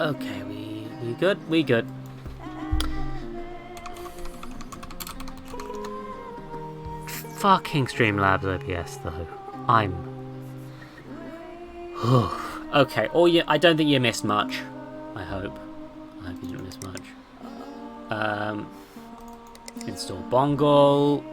Okay, we good? We good. Fucking Streamlabs OBS though. I'm... okay, I don't think you missed much. I hope you didn't miss much. Install Bongle.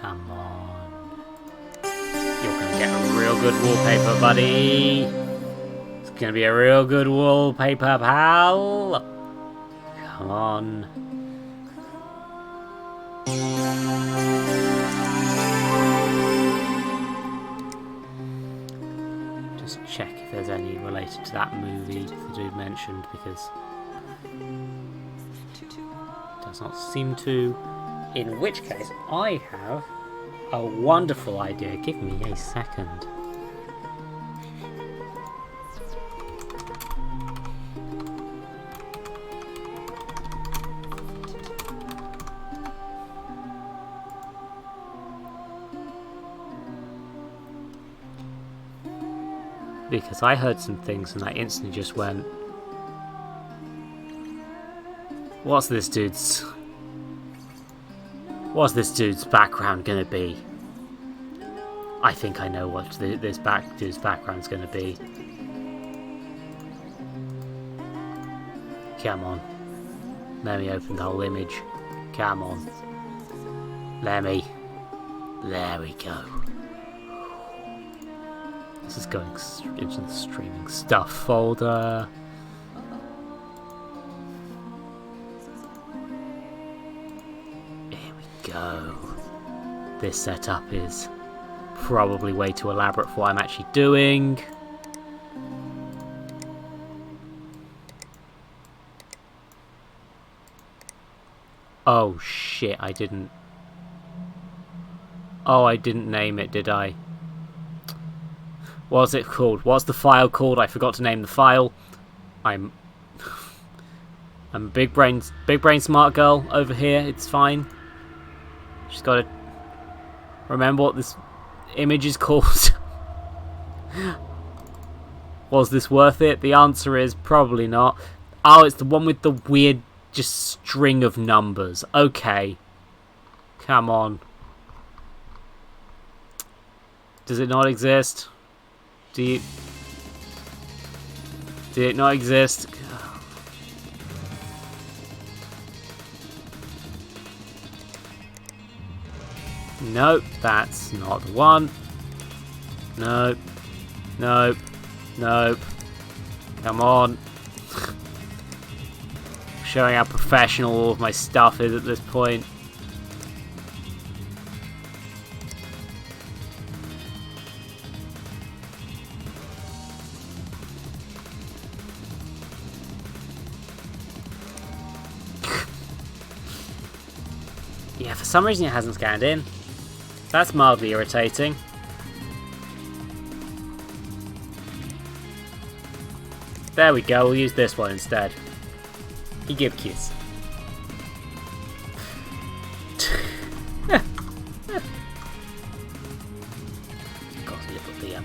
Come on. You're gonna get a real good wallpaper, buddy. It's gonna be a real good wallpaper, pal. Come on. Just check if there's any related to that movie the dude mentioned, because it does not seem to. In which case, I have a wonderful idea. Give me a second. Because I heard some things and I instantly just went, What's this dude's background gonna be? I think I know what this dude's background's gonna be. Come on. Let me open the whole image. Come on. Let me. There we go. This is going into the streaming stuff folder. Here we go. This setup is probably way too elaborate for what I'm actually doing. Oh shit, I didn't name it, did I? What's it called? What's the file called? I forgot to name the file. I'm a big brain smart girl over here. It's fine. Just gotta remember what this image is called. Was this worth it? The answer is probably not. Oh, it's the one with the weird just string of numbers. Okay. Come on. Does it not exist? Did it not exist? Nope, that's not the one. Nope. Nope. Nope. Come on. Showing how professional all of my stuff is at this point. Yeah, for some reason it hasn't scanned in. That's mildly irritating. There we go, we'll use this one instead. He give kiss. Got to put the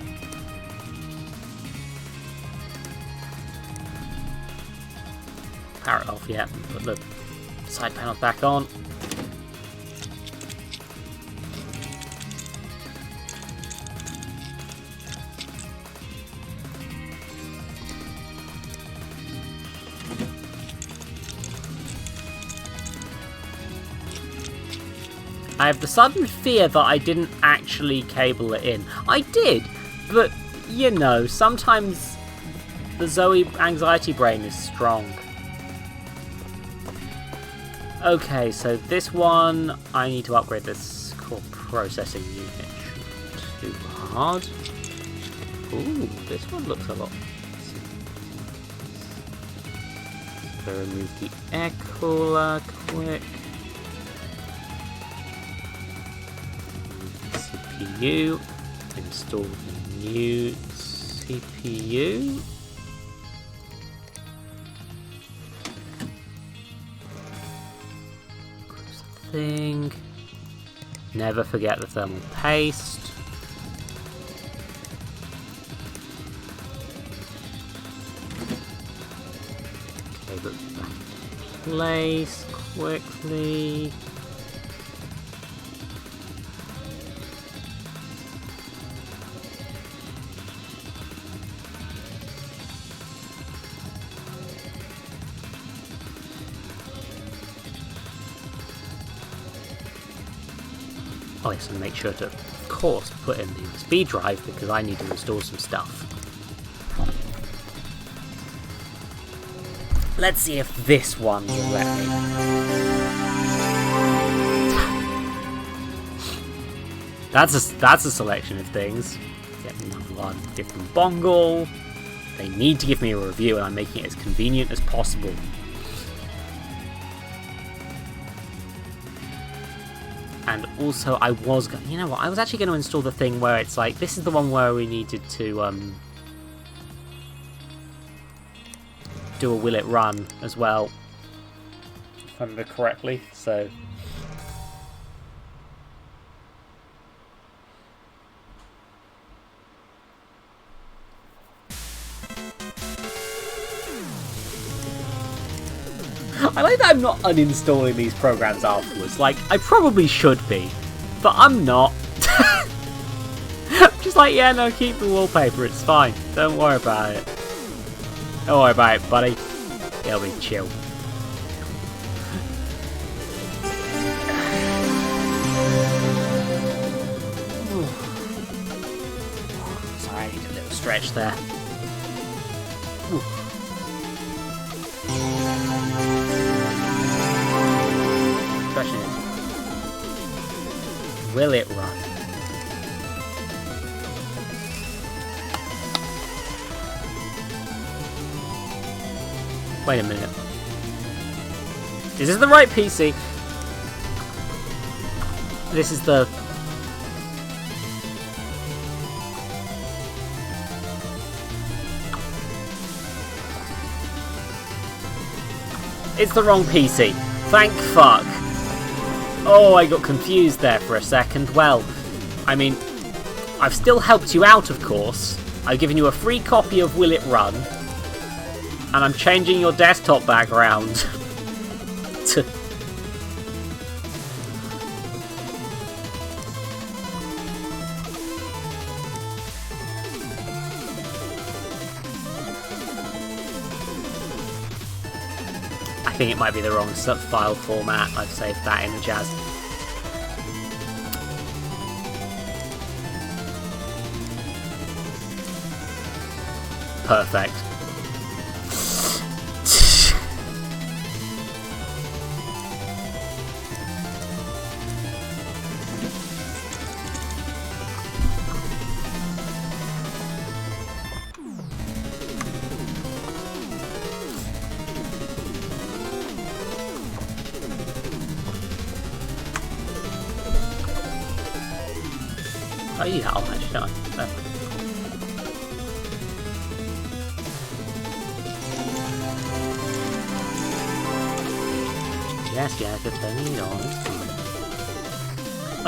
parrot off, yeah. Put the side panels back on. I have the sudden fear that I didn't actually cable it in. I did, but, you know, sometimes the Zoe anxiety brain is strong. Okay, so this one, I need to upgrade this core processing unit. Too hard. Ooh, this one looks a lot. So remove the air cooler quick. CPU. Install the new CPU. Close the thing. Never forget the thermal paste. Okay, but back in place quickly. Oh yes, and make sure to, of course, put in the USB drive because I need to install some stuff. Let's see if this one will let me. That's a selection of things. Get one different bongle. They need to give me a review, and I'm making it as convenient as possible. And also, I was going, you know what? I was actually going to install the thing where it's like, this is the one where we needed to do a will it run as well, if I remember correctly. So I like that I'm not uninstalling these programs afterwards. Like, I probably should be, but I'm not. Just like, yeah, no, keep the wallpaper, it's fine. Don't worry about it. Don't worry about it, buddy. It'll be chill. Sorry, I need a little stretch there. Question is, will it run? Wait a minute. Is this the right PC? This is the... It's the wrong PC. Thank fuck. Oh, I got confused there for a second. Well, I mean, I've still helped you out, of course. I've given you a free copy of Will It Run. And I'm changing your desktop background to... I think it might be the wrong file format. I've saved that image as. Perfect. Oh yeah, I'll actually don't I? Perfect. Yes, you're turning it on.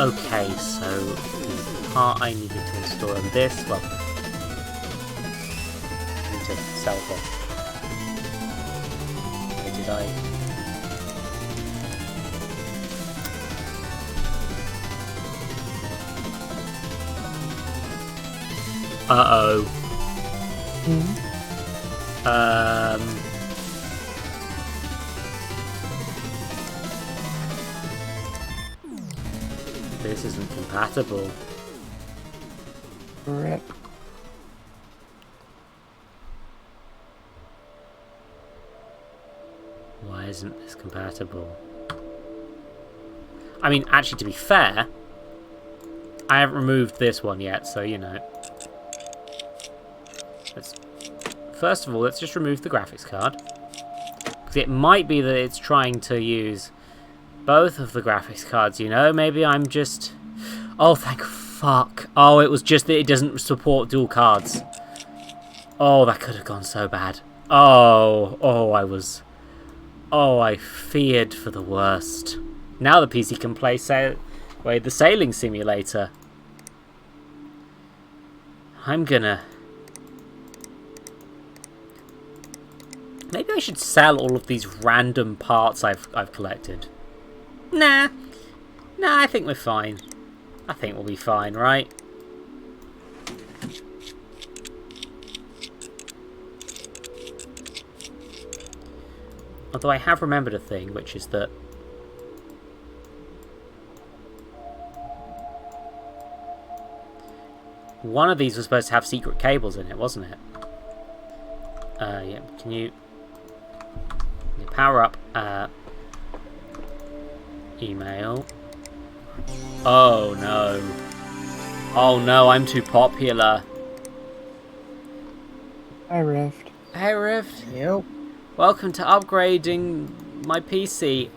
Okay, so the part I needed to install on this, well, I need to sell this. Where did I? Uh-oh. This isn't compatible. Rip. Why isn't this compatible? I mean, actually, to be fair, I haven't removed this one yet, so you know. First of all, let's just remove the graphics card. Because it might be that it's trying to use both of the graphics cards, you know? Maybe I'm just... Oh, thank fuck. Oh, it was just that it doesn't support dual cards. Oh, that could have gone so bad. Oh, I feared for the worst. Now the PC can play the sailing simulator. I'm gonna... Maybe I should sell all of these random parts I've collected. Nah, I think we're fine. I think we'll be fine, right? Although I have remembered a thing, which is that one of these was supposed to have secret cables in it, wasn't it? Yeah, can you power up email? Oh no. Oh no, I'm too popular. Hi, Rift. Hey Rift. Yep. Welcome to upgrading my PC.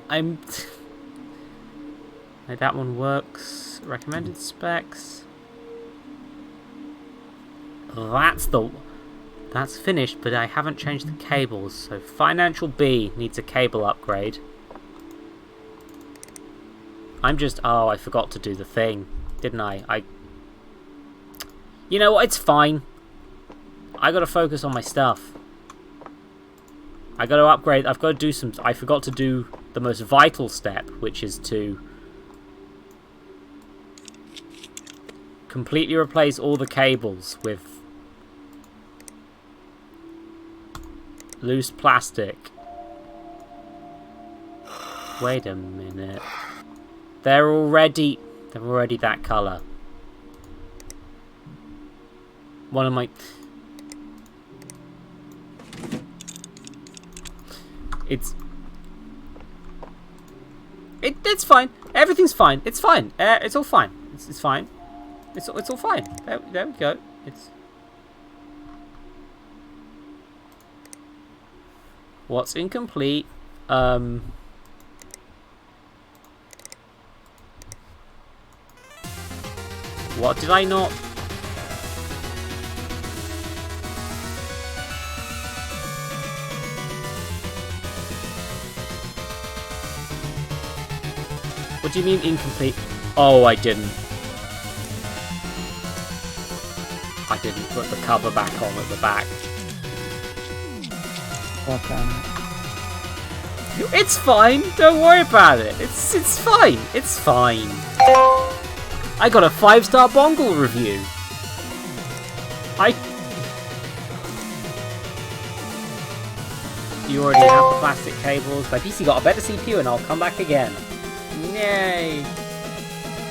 That one works. Recommended specs. That's finished, but I haven't changed the cables. So Financial B needs a cable upgrade. Oh, I forgot to do the thing, didn't I? You know what? It's fine. I gotta focus on my stuff. I gotta upgrade. I've got to do some... I forgot to do the most vital step, which is to completely replace all the cables with loose plastic. Wait a minute. They're already that colour. One of my... It's fine. Everything's fine. It's fine. It's all fine. It's fine. It's all fine. There we go. What's incomplete? What did I not? What do you mean incomplete? Oh, I didn't put the cover back on at the back. Well done. It's fine. Don't worry about it. It's fine. It's fine. I got a 5-star Bongle review. You already have the plastic cables. My PC got a better CPU, and I'll come back again. Yay!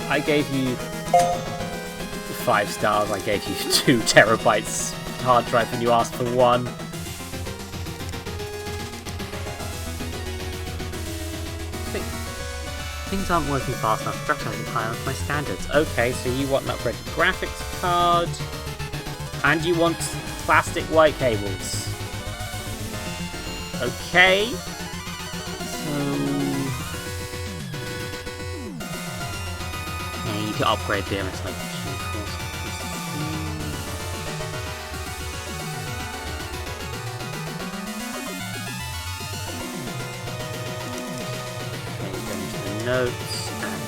I gave you 5 stars. I gave you 2 terabytes hard drive when you asked for 1. Things aren't working fast enough. Graphics isn't high enough to my standards. Okay, so you want an upgraded graphics card, and you want plastic white cables. Okay. So yeah, you can upgrade the MS like notes and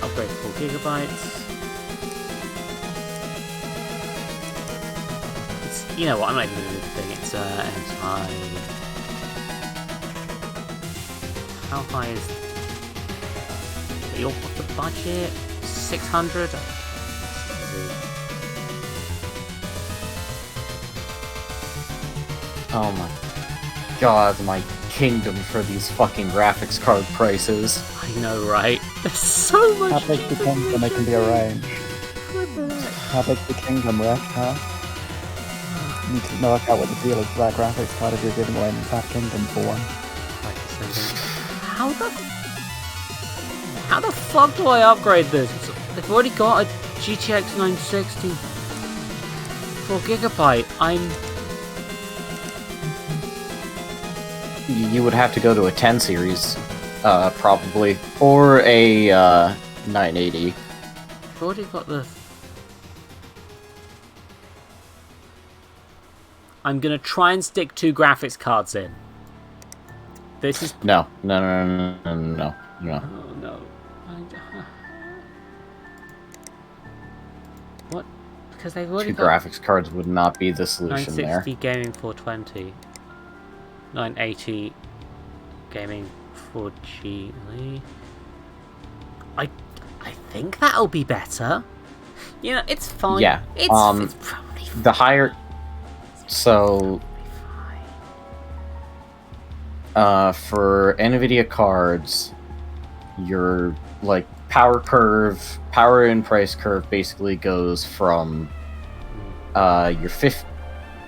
upgrade to 4 gigabytes. You know what? I'm not even going to do the thing. It's how high is what's the budget? 600. Oh my god, my kingdom for these fucking graphics card prices. I know, right? There's so much. How big's the kingdom they can be arranged? How big's the kingdom, Rift, huh? You need to work out what the deal is for that graphics card if you're giving away an entire kingdom for one. How the fuck do I upgrade this? They've already got a GTX 960. 4GB. You would have to go to a 10 series, probably, or a 980. I've already got the... I'm gonna try and stick 2 graphics cards in. This is... No. Oh no. What? Because they've already 2 got... graphics cards would not be the solution 960 there. gaming 420. 980 gaming 4G. I think that'll be better. You know, it's fine. Yeah. It's probably fine. The higher... So... for NVIDIA cards, your, like, power and price curve basically goes from,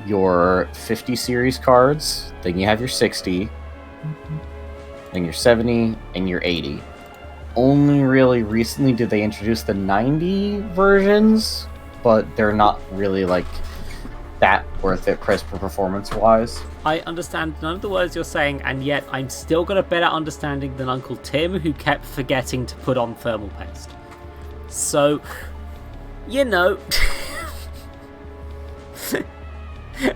your 50 series cards, then you have your 60, then your 70, and your 80. Only really recently did they introduce the 90 versions, but they're not really, like, that worth it price per performance wise. I understand none of the words you're saying, and yet I'm still got a better understanding than Uncle Tim, who kept forgetting to put on thermal paste. So, you know...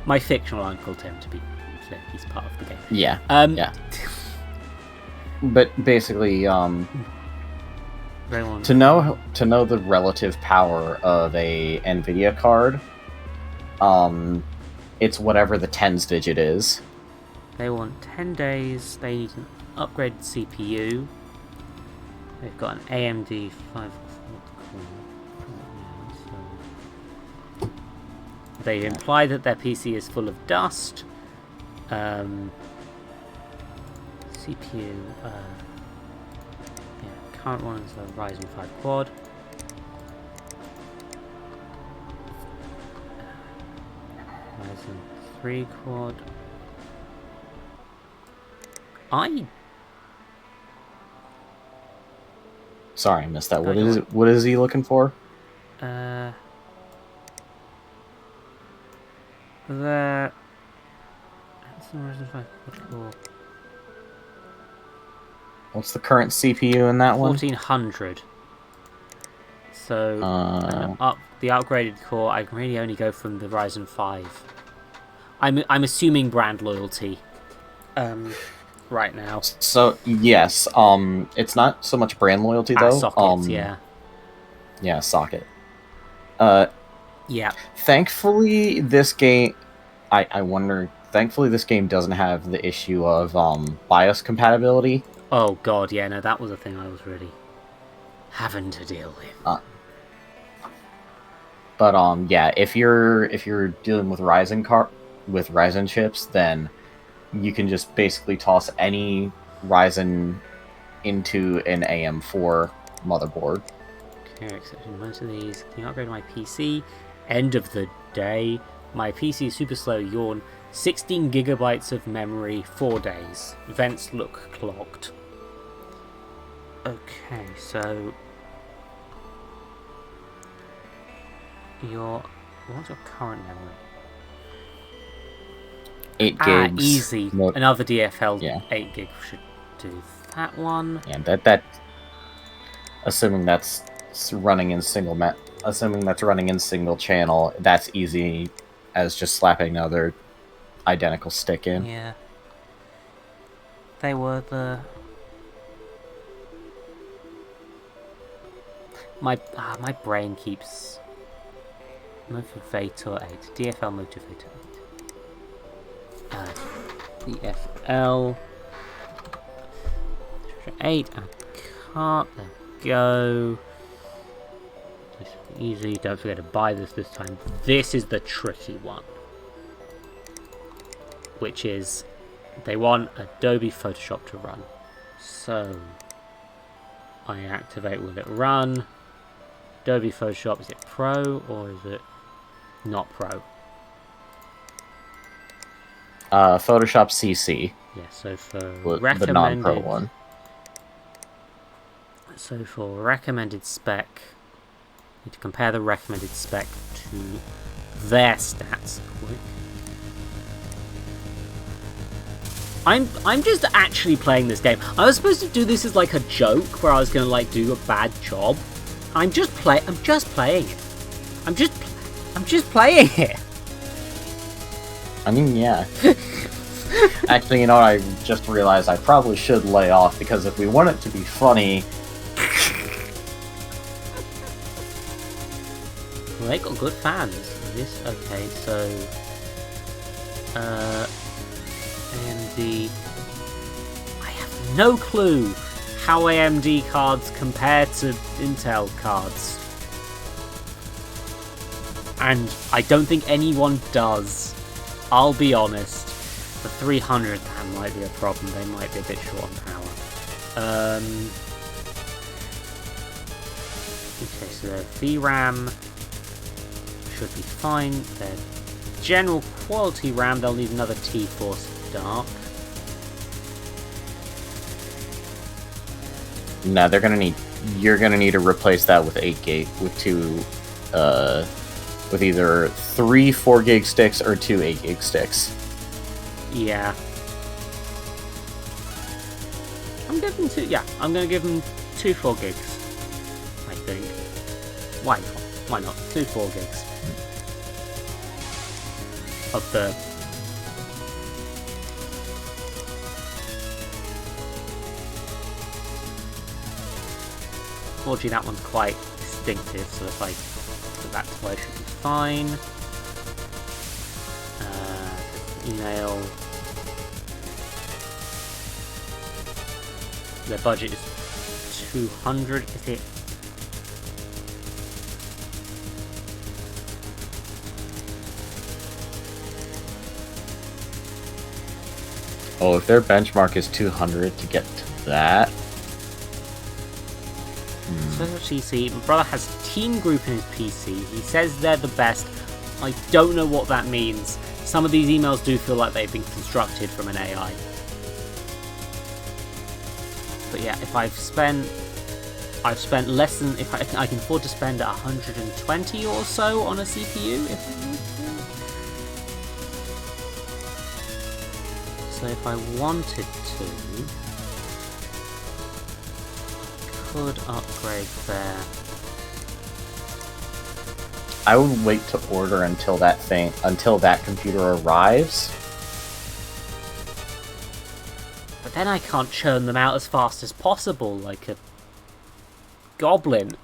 My fictional Uncle Tim, to be clear, he's part of the game. Yeah, yeah. But basically, to know the relative power of a NVIDIA card, it's whatever the tens digit is. They want 10 days, they need an upgraded CPU. They've got an AMD 5 core. So they imply that their PC is full of dust. CPU, current one is a Ryzen 5 quad. Ryzen 3 quad. Sorry, I missed that. What is he looking for? The Ryzen 5 quad core. What's the current CPU in that one? 1400. So the upgraded core, I can really only go from the Ryzen 5. I'm assuming brand loyalty. Right now. So yes, it's not so much brand loyalty though. Sockets, yeah. Yeah, socket. Yeah. Thankfully, this game, I wonder. Thankfully, this game doesn't have the issue of BIOS compatibility. Oh god, yeah, no, that was a thing I was really having to deal with. But yeah, if you're dealing with Ryzen chips, then you can just basically toss any Ryzen into an AM4 motherboard. Okay, accepting most of these. Can you upgrade my PC? End of the day. My PC is super slow, yawn. 16 gigabytes of memory, 4 days. Vents look clogged. Okay, so... What's your current memory? 8 gigs. Easy. Another DFL 8 gig should do that one. Yeah, that assuming that's running in single channel, that's easy as just slapping another identical stick in. Yeah. They were the... My brain keeps... Motivator 8. DFL Motivator 8. DFL 8. I can't. There we go. This is easy. Don't forget to buy this time. This is the tricky one. Which is, they want Adobe Photoshop to run. So, I activate, will it run? Adobe Photoshop, is it Pro or is it not Pro? Photoshop CC. Yeah, so for the recommended... non-Pro one. So for recommended spec, need to compare the recommended spec to their stats. I'm just actually playing this game. I was supposed to do this as like a joke where I was gonna like do a bad job. I'm just playing it. I'm just playing it. I mean, yeah. Actually, you know, I just realized I probably should lay off, because if we want it to be funny... Well, they got good fans. This, okay, so... AMD... I have no clue how AMD cards compare to Intel cards. And I don't think anyone does. I'll be honest. The 300, that might be a problem. They might be a bit short on power. Okay, so their VRAM should be fine. Their general quality RAM, they'll need another T-Force Dark. No, you're gonna need to replace that with 8 gig, with with either 3 4 gig sticks or 2 8 gig sticks. Yeah. I'm giving two. Yeah, I'm gonna give them 2 4 gigs. I think. Why not? Why not? 2 4 gigs of the. Fortunately, that one's quite distinctive, so if I put that to where it should be fine. Email. Their budget is 200, is it? Oh, if their benchmark is 200 to get to that... So actually, see, my brother has Team Group in his PC. He says they're the best. I don't know what that means. Some of these emails do feel like they've been constructed from an AI. But yeah, if I've spent less than, if I can afford to spend 120 or so on a CPU. So if I wanted to, could upgrade there. I would wait to order until that computer arrives. But then I can't churn them out as fast as possible, like a goblin.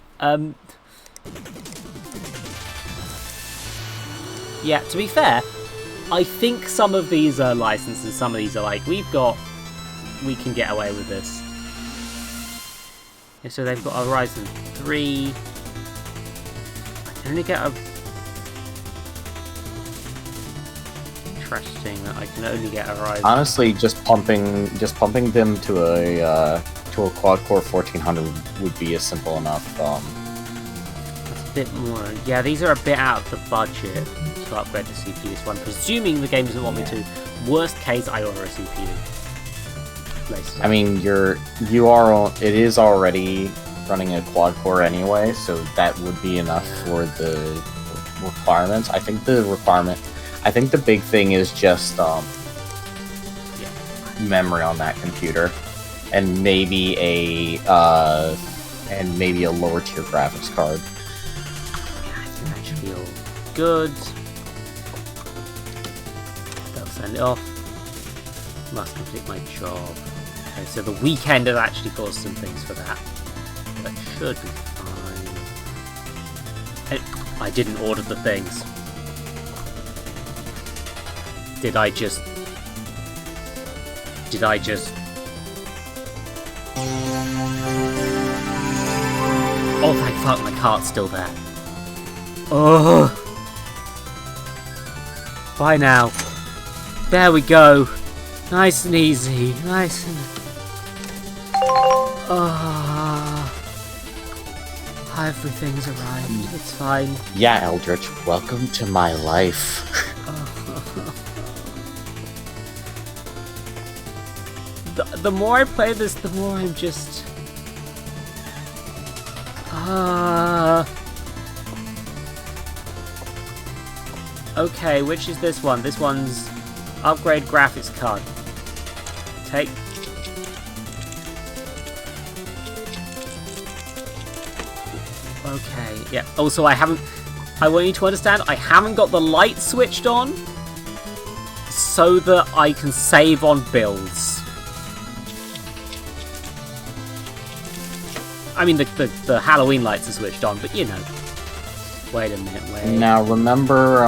Yeah, to be fair, I think some of these are licensed and some of these are like, we can get away with this. Yeah, so they've got a Ryzen 3. I can only get a... Interesting that I can only get a Ryzen. Honestly, just pumping them to a quad-core 1400 would be a simple enough. That's a bit more... Yeah, these are a bit out of the budget to upgrade the CPU. So I'm presuming the game doesn't want me to. Worst case, I order a CPU. Later. I mean, it is already running a quad-core anyway, so that would be enough for the requirements. I think the big thing is just memory on that computer, and maybe a lower tier graphics card. Yeah, I think that should be all good. They'll send it off. Must complete my job. Okay, so the weekend has actually caused some things for that. That should be fine. I didn't order the things. Did I just... Oh, thank fuck, my cart's still there. Oh! Bye now. There we go. Nice and easy. Nice and... everything's arrived. It's fine. Yeah, Eldritch, welcome to my life. The more I play this, the more I'm just... Okay, which is this one? This one's upgrade graphics card. Take. Okay, yeah. Also, I want you to understand, I haven't got the light switched on so that I can save on builds. I mean, the Halloween lights are switched on, but you know. Wait a minute, wait. Now, remember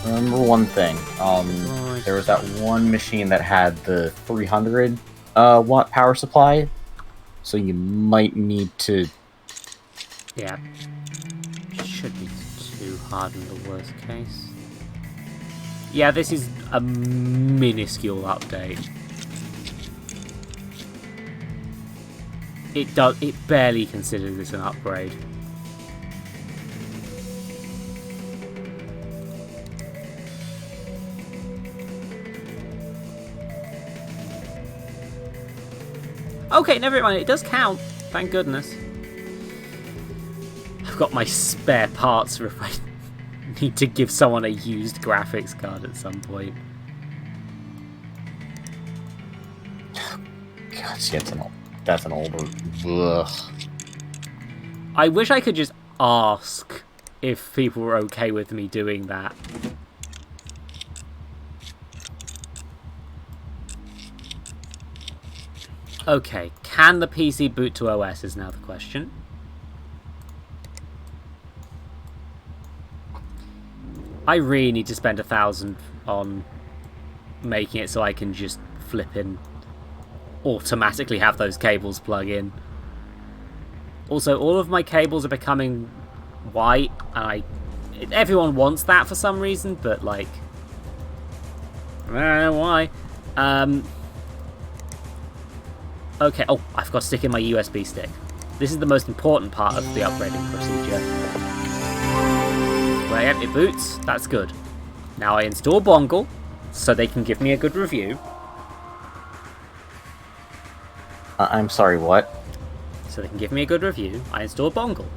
one thing. There was that one machine that had the 300 watt power supply, so you might need to... Yeah. Should be too hard in the worst case. Yeah, this is a minuscule update. It barely considers this an upgrade. Okay, never mind, it does count. Thank goodness. I've got my spare parts for if I need to give someone a used graphics card at some point. God, see, that's an older... Ugh. I wish I could just ask if people were okay with me doing that. Okay, can the PC boot to OS is now the question. I really need to spend 1,000 on making it so I can just flip in, automatically have those cables plug in. Also, all of my cables are becoming white, and everyone wants that for some reason, but like, I don't know why. Okay, oh, I forgot to stick in my USB stick. This is the most important part of the upgrading procedure. Right, it boots, that's good. Now I install Bongle, so they can give me a good review. I'm sorry, what? So they can give me a good review, I install Bongle.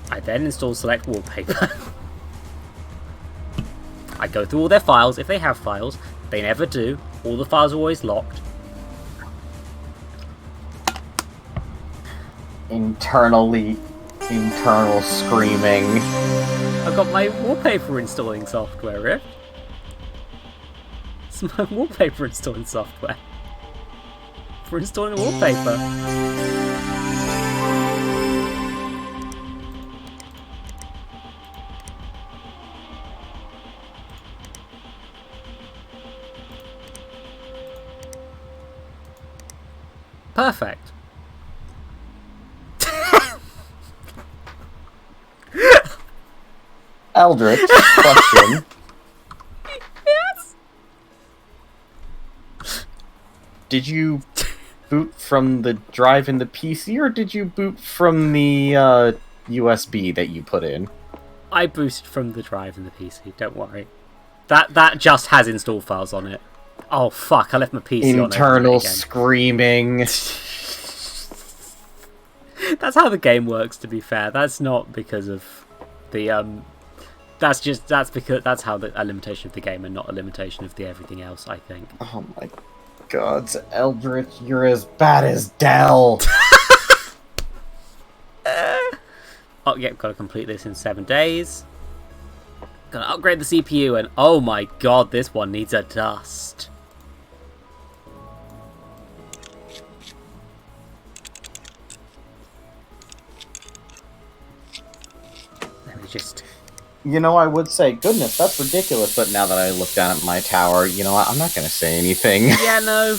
I then install Select Wallpaper. I go through all their files, if they have files. They never do. All the files are always locked. Internal screaming. I've got my wallpaper installing software, Rift. It's my wallpaper installing software. For installing wallpaper. Perfect. Eldritch, question. Yes. Did you boot from the drive in the PC, or did you boot from the USB that you put in? I booted from the drive in the PC, don't worry. That just has install files on it. Oh fuck, I left my PC on Internal again. screaming. That's how the game works, to be fair. That's not because of the that's how a limitation of the game and not a limitation of the everything else, I think. Oh my god, Eldritch, you're as bad as Dell. Oh yeah, gotta complete this in 7 days. Gotta upgrade the CPU, and oh my god, this one needs a dust. Let me just... You know, I would say, goodness, that's ridiculous, but now that I look down at my tower, you know what, I'm not gonna say anything. Yeah, no,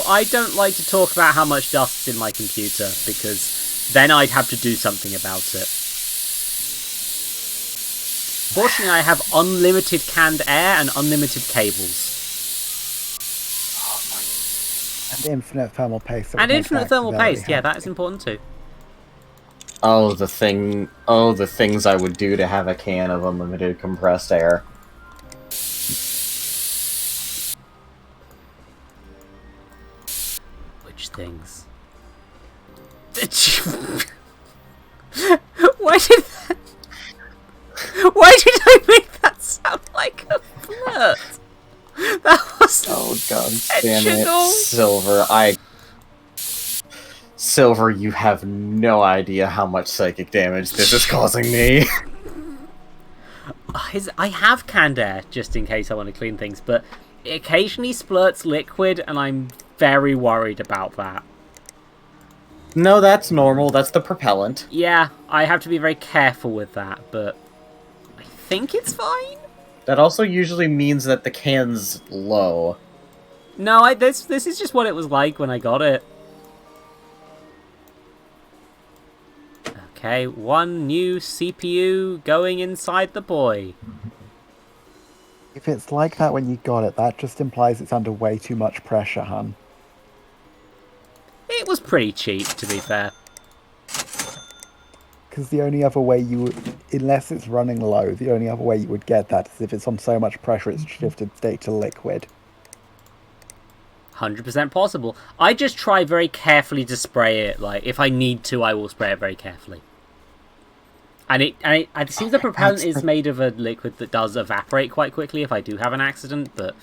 I don't like to talk about how much dust's in my computer, because then I'd have to do something about it. Fortunately, I have unlimited canned air and unlimited cables. And infinite thermal paste. And infinite thermal paste, yeah, that is important too. Oh, the things I would do to have a can of unlimited compressed air. Which things? Why did that... Why did I make that sound like a flirt? That was Oh god damn intentional. it, Silver, you have no idea how much psychic damage this is causing me. I have canned air, just in case I want to clean things, but it occasionally splurts liquid, and I'm very worried about that. No, that's normal. That's the propellant. Yeah, I have to be very careful with that, but I think it's fine. That also usually means that the can's low. No, this is just what it was like when I got it. Okay, one new CPU going inside the boy. If it's like that when you got it, that just implies it's under way too much pressure, hun. It was pretty cheap, to be fair. Because the only other way you would, unless it's running low, the only other way you would get that is if it's on so much pressure it's shifted state to liquid. 100% possible. I just try very carefully to spray it. Like, if I need to, I will spray it very carefully. And it seems the propellant is made of a liquid that does evaporate quite quickly if I do have an accident, but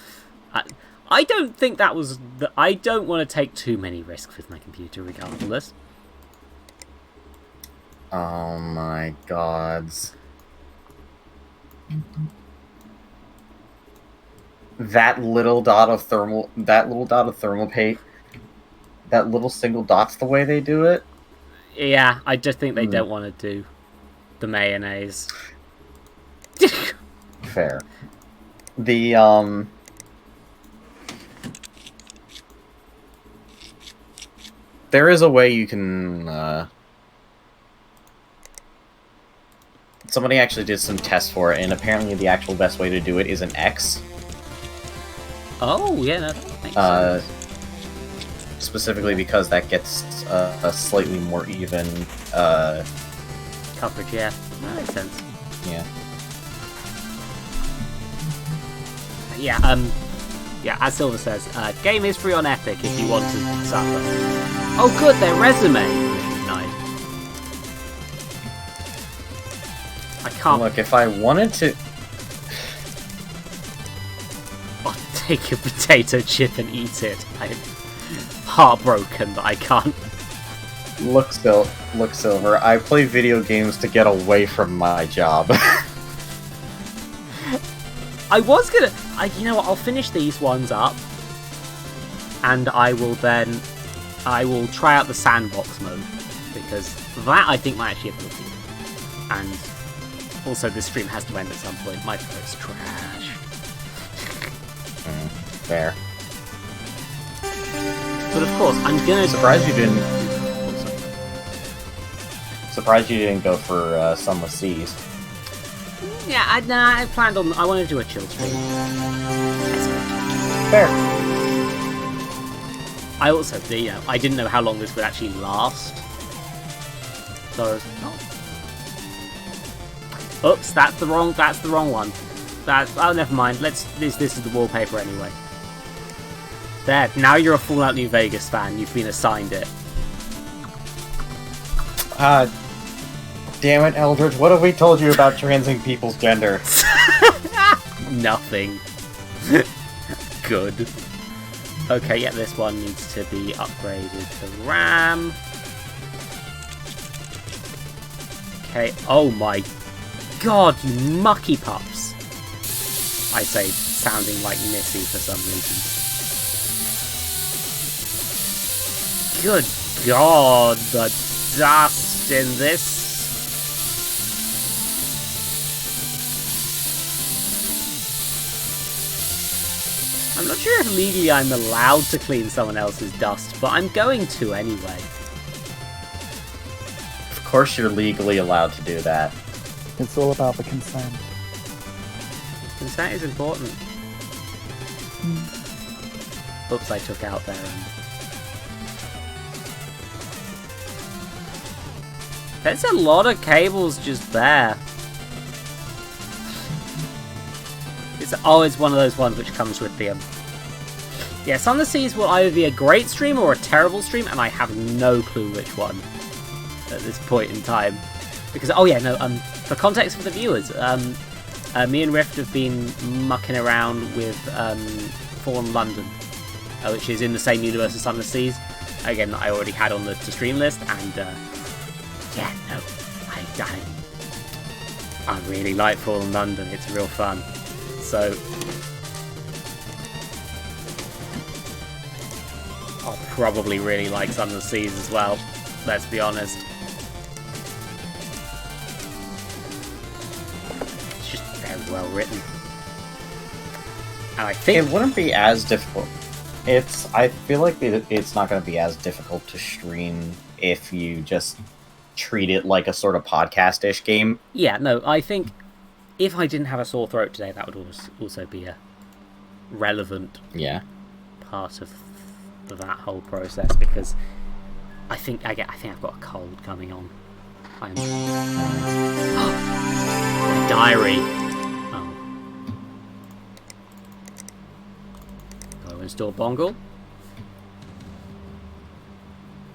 I don't think that was... I don't want to take too many risks with my computer regardless. Oh my gods. That little dot of thermal paste, that little single dot's the way they do it? Yeah, I just think they don't want to do the mayonnaise. Fair. The, there is a way you can, somebody actually did some tests for it, and apparently the actual best way to do it is an X. Oh, yeah, that makes sense. Specifically because that gets a slightly more even, Coverage, yeah. That makes sense. yeah. Yeah, as Silver says, game is free on Epic if you want to suffer. Oh good, their resume! Nice. I can't... Look, if I wanted to... I'll take a potato chip and eat it. I'm heartbroken that I can't. Look, Silver, I play video games to get away from my job. I was gonna... you know what, I'll finish these ones up. And I will then... I will try out the sandbox mode. Because that, I think, might actually have looked good. And also, this stream has to end at some point. My throat's trash. Fair. But of course, I'm gonna... Surprised you didn't go for some with C's. Yeah, I planned on... I want to do a chill stream. Fair. I also, you know, I didn't know how long this would actually last. So I was... Oh. Oops, that's the wrong one. Oh, never mind. This is the wallpaper anyway. There, now you're a Fallout New Vegas fan. You've been assigned it. Damn it, Eldridge, what have we told you about transing people's gender? Nothing. Good. Okay, yeah, this one needs to be upgraded to RAM. Okay, oh my god, you mucky pups. I say, sounding like Missy for some reason. Good god, the dust in this. I'm not sure if legally I'm allowed to clean someone else's dust, but I'm going to anyway. Of course you're legally allowed to do that. It's all about the consent. Consent is important. Oops, I took out there. There's a lot of cables just there. It's one of those ones which comes with the... Yeah, Sun of the Seas will either be a great stream or a terrible stream, and I have no clue which one. at this point in time. Because, oh yeah, no, for context for the viewers, me and Rift have been mucking around with Fallen London, which is in the same universe as Sunless Seas. Again, I already had on the to stream list, and yeah, no, I really like Fallen London. It's real fun. So I'll probably really like Sunless Seas as well. Let's be honest. It's just very well written, and I think It wouldn't be as difficult. I feel like it's not going to be as difficult to stream if you just treat it like a sort of podcast-ish game. yeah, no, I think if I didn't have a sore throat today, that would also be a relevant part of that whole process, because I think I've got a cold coming on. I'm diary. Oh. Go install Bongle,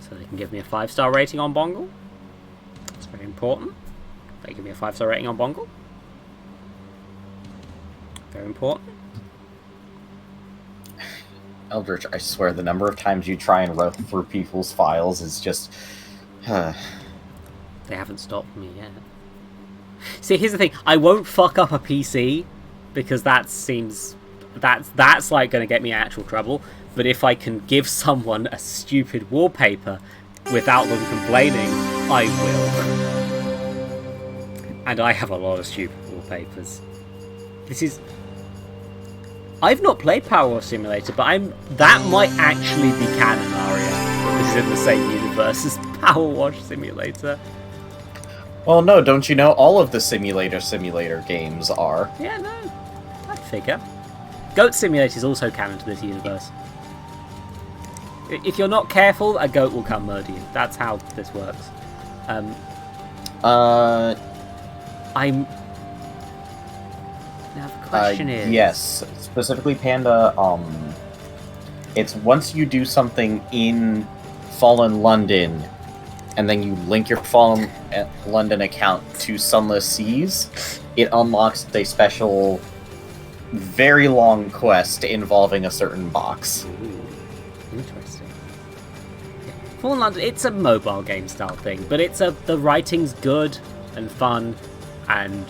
so they can give me a 5-star rating on Bongle. It's very important. They give me a 5-star rating on Bongle. Very important. Eldritch, I swear, the number of times you try and route through people's files is just... They haven't stopped me yet. See, here's the thing. I won't fuck up a PC, because that's like going to get me in actual trouble. But if I can give someone a stupid wallpaper without them complaining, I will. And I have a lot of stupid wallpapers. I've not played Power Wash Simulator, but that might actually be canon, Aria. This is in the same universe as Power Wash Simulator. Well, no, don't you know all of the simulator games are? Yeah, no. I'd figure. Goat Simulator is also canon to this universe. If you're not careful, a goat will come murder you. That's how this works. Now the question is... Yes, specifically Panda, it's once you do something in Fallen London, and then you link your Fallen London account to Sunless Seas, it unlocks a special, very long quest involving a certain box. Ooh, interesting. Fallen London, it's a mobile game style thing, but the writing's good and fun, and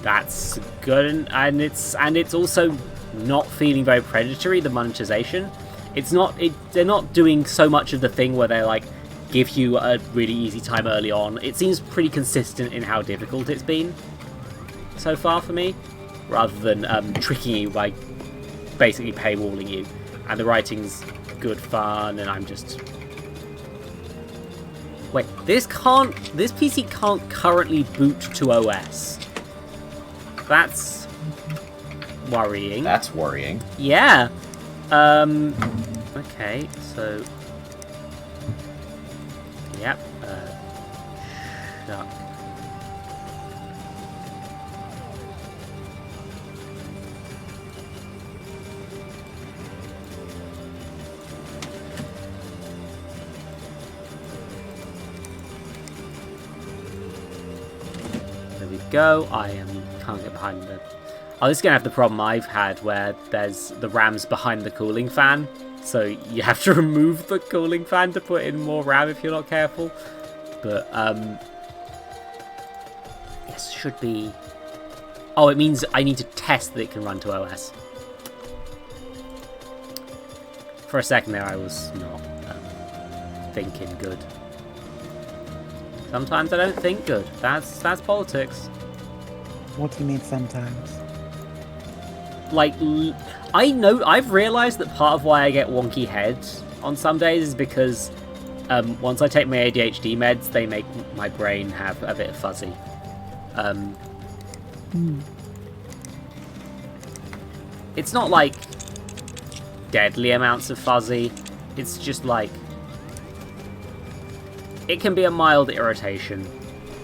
that's good, and it's also not feeling very predatory. The monetization, they're not doing so much of the thing where they're like give you a really easy time early on. It seems pretty consistent in how difficult it's been so far for me, rather than tricking you by basically paywalling you. And the writing's good fun, and I'm just... Wait, this PC can't currently boot to OS. That's worrying. That's worrying. Yeah. Okay, so... Yep. Shuck. There we go. Can't get behind the... Oh, this is going to have the problem I've had where there's the RAMs behind the cooling fan. So you have to remove the cooling fan to put in more RAM if you're not careful. But, yes, should be... Oh, it means I need to test that it can run to OS. For a second there, I was not thinking good. Sometimes I don't think good. That's politics. What do you mean sometimes? Like, I've realised that part of why I get wonky heads on some days is because once I take my ADHD meds, they make my brain have a bit of fuzzy. It's not like deadly amounts of fuzzy. It's just like... It can be a mild irritation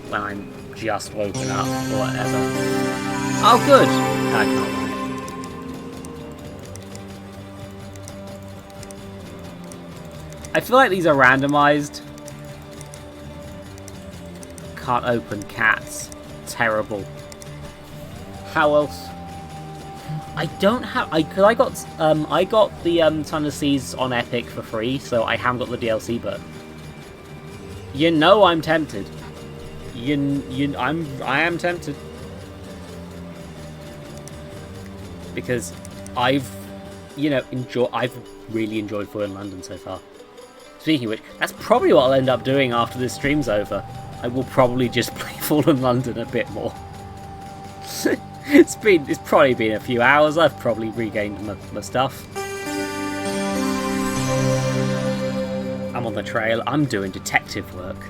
when I'm just woken up or whatever. Oh, good! I can't run it. I feel like these are randomized. can't open cats. Terrible. How else? I don't have. I got the Ton of Seas on Epic for free, so I haven't got the DLC. But you know, I'm tempted. I am tempted because I've really enjoyed Fallen London so far. Speaking of which, that's probably what I'll end up doing after this stream's over. I will probably just play Fallen London a bit more. It's probably been a few hours. I've probably regained my stuff. I'm on the trail. I'm doing detective work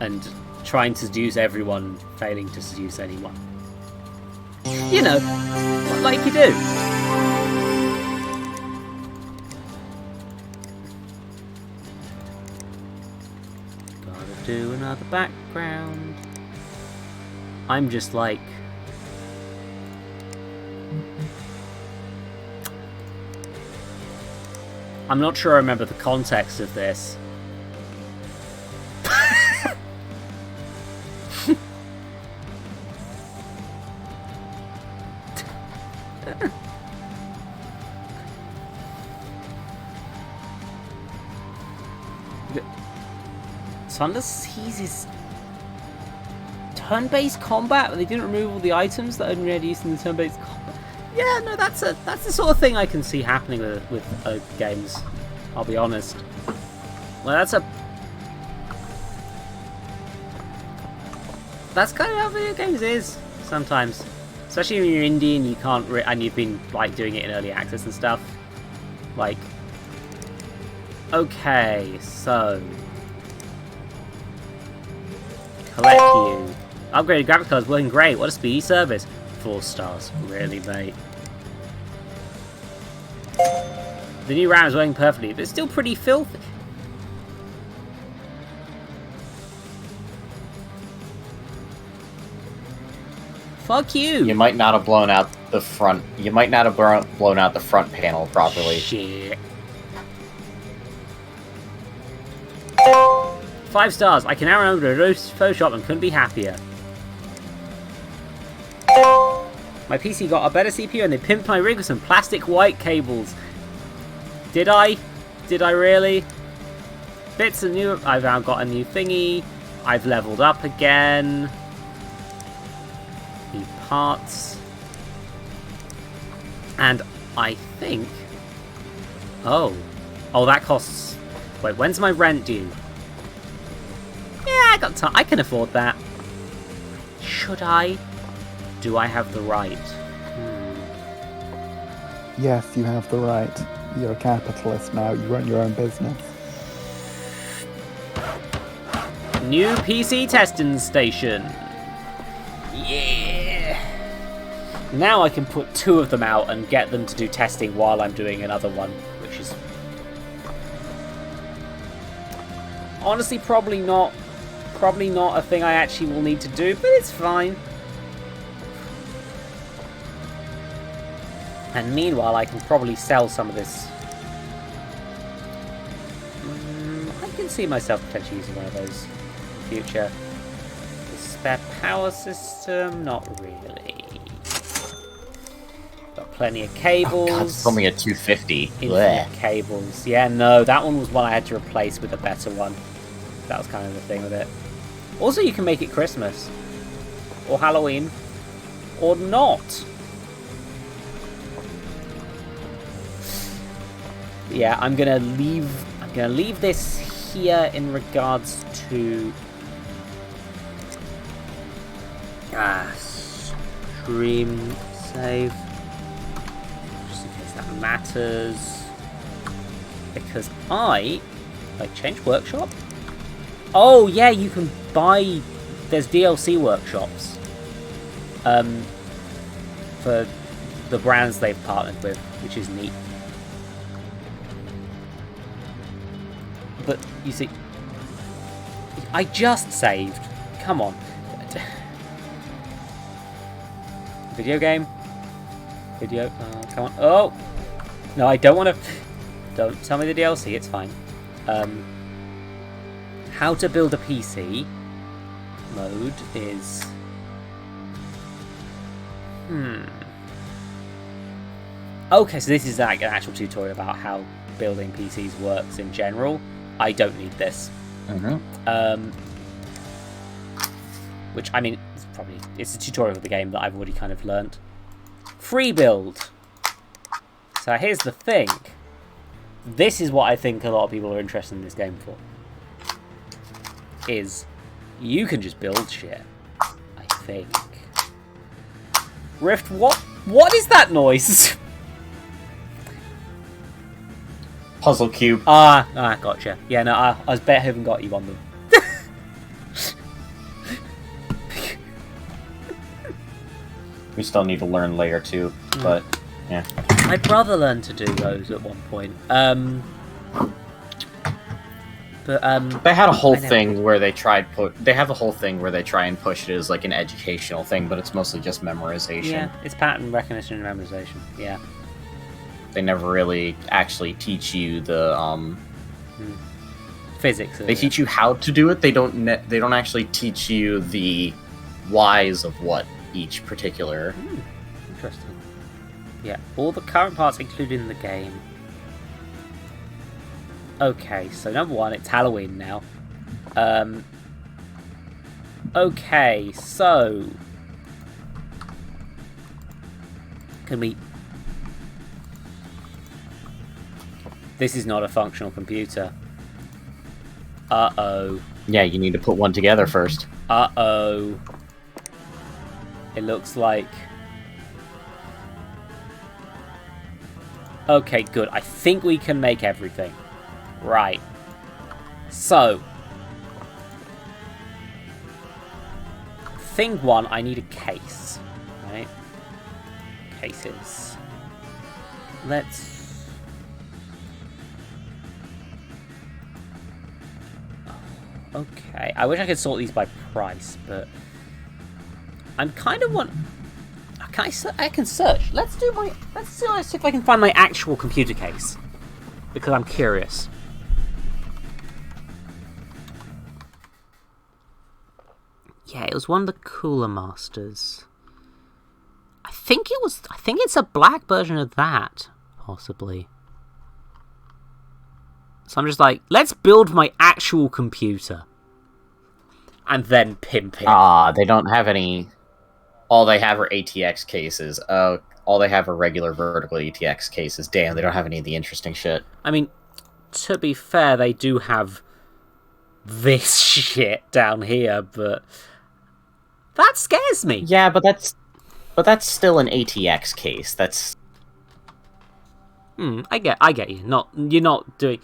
and trying to seduce everyone, failing to seduce anyone. You know, like you do. Gotta do another background. I'm just like... I'm not sure I remember the context of this. Thunder Seas is turn-based combat, but they didn't remove all the items that only had used in the turn-based combat. Yeah, no, that's the sort of thing I can see happening with games. I'll be honest. Well, that's kind of how video games is sometimes, especially when you're indie and you can't and you've been like doing it in early access and stuff. Like, okay, so collect you. Upgraded graphics cards working great. What a speedy service. 4 stars, really, mate. The new RAM is working perfectly, but it's still pretty filthy. Fuck you! You might not have blown out the front. You might not have blown out the front panel properly. Shit. 5 stars. I can now remember to Photoshop and couldn't be happier. My PC got a better CPU and they pimped my rig with some plastic white cables. Did I? Did I really? Bits of new... I've now got a new thingy. I've leveled up again. The parts. And I think... Oh, that costs... Wait, when's my rent due? Yeah, I got time. I can afford that. Should I? Do I have the right? Yes, you have the right. You're a capitalist now. You run your own business. New PC testing station. Yeah. Now I can put 2 of them out and get them to do testing while I'm doing another one, which is honestly probably not a thing I actually will need to do, but it's fine. And meanwhile, I can probably sell some of this. I can see myself potentially using one of those in the future. The spare power system, not really. Got plenty of cables. Oh God, it's only a 250. Infinite cables. Yeah, no, that one was one I had to replace with a better one. That was kind of the thing with it. Also, you can make it Christmas. Or Halloween. Or not. Yeah, I'm gonna leave this here in regards to stream save, just in case that matters, because change workshop. Oh yeah, you can buy. There's DLC workshops for the brands they've partnered with, which is neat. But, you see, I just saved. Come on. Video game? Video, come on. Oh! No, I don't want to... Don't tell me the DLC, it's fine. How to build a PC mode is... Okay, so this is like an actual tutorial about how building PCs works in general. I don't need this. Which, I mean, it's a tutorial of the game that I've already kind of learnt. Free build. So here's the thing. This is what I think a lot of people are interested in this game for. Is you can just build shit. I think. Rift, what is that noise? Puzzle cube. Gotcha. Yeah, no, I was bet I haven't got you on them. We still need to learn layer 2, but yeah. My brother learned to do those at one point. They had a whole thing where they tried They have a whole thing where they try and push it as like an educational thing, but it's mostly just memorization. Yeah, it's pattern recognition and memorization. Yeah. They never really actually teach you the physics. They teach you how to do it. They don't actually teach you the whys of what each particular. Interesting. Yeah, all the current parts included in the game. Okay, so number one, it's Halloween now. Okay, so can we... This is not a functional computer. Uh-oh. Yeah, you need to put one together first. Uh-oh. It looks like... Okay, good. I think we can make everything. Right. So. Thing one, I need a case. Right? Cases. Let's... Okay. I wish I could sort these by price, but... I'm kind of want... I can search. Let's see if I can find my actual computer case. Because I'm curious. Yeah, it was one of the Cooler Masters. I think it's a black version of that, possibly. So I'm just like, let's build my actual computer. And then pimp it. They don't have any... All they have are ATX cases. All they have are regular vertical ATX cases. Damn, they don't have any of the interesting shit. I mean, to be fair, they do have this shit down here, but that scares me. Yeah, but that's still an ATX case. That's... I get you. You're not doing...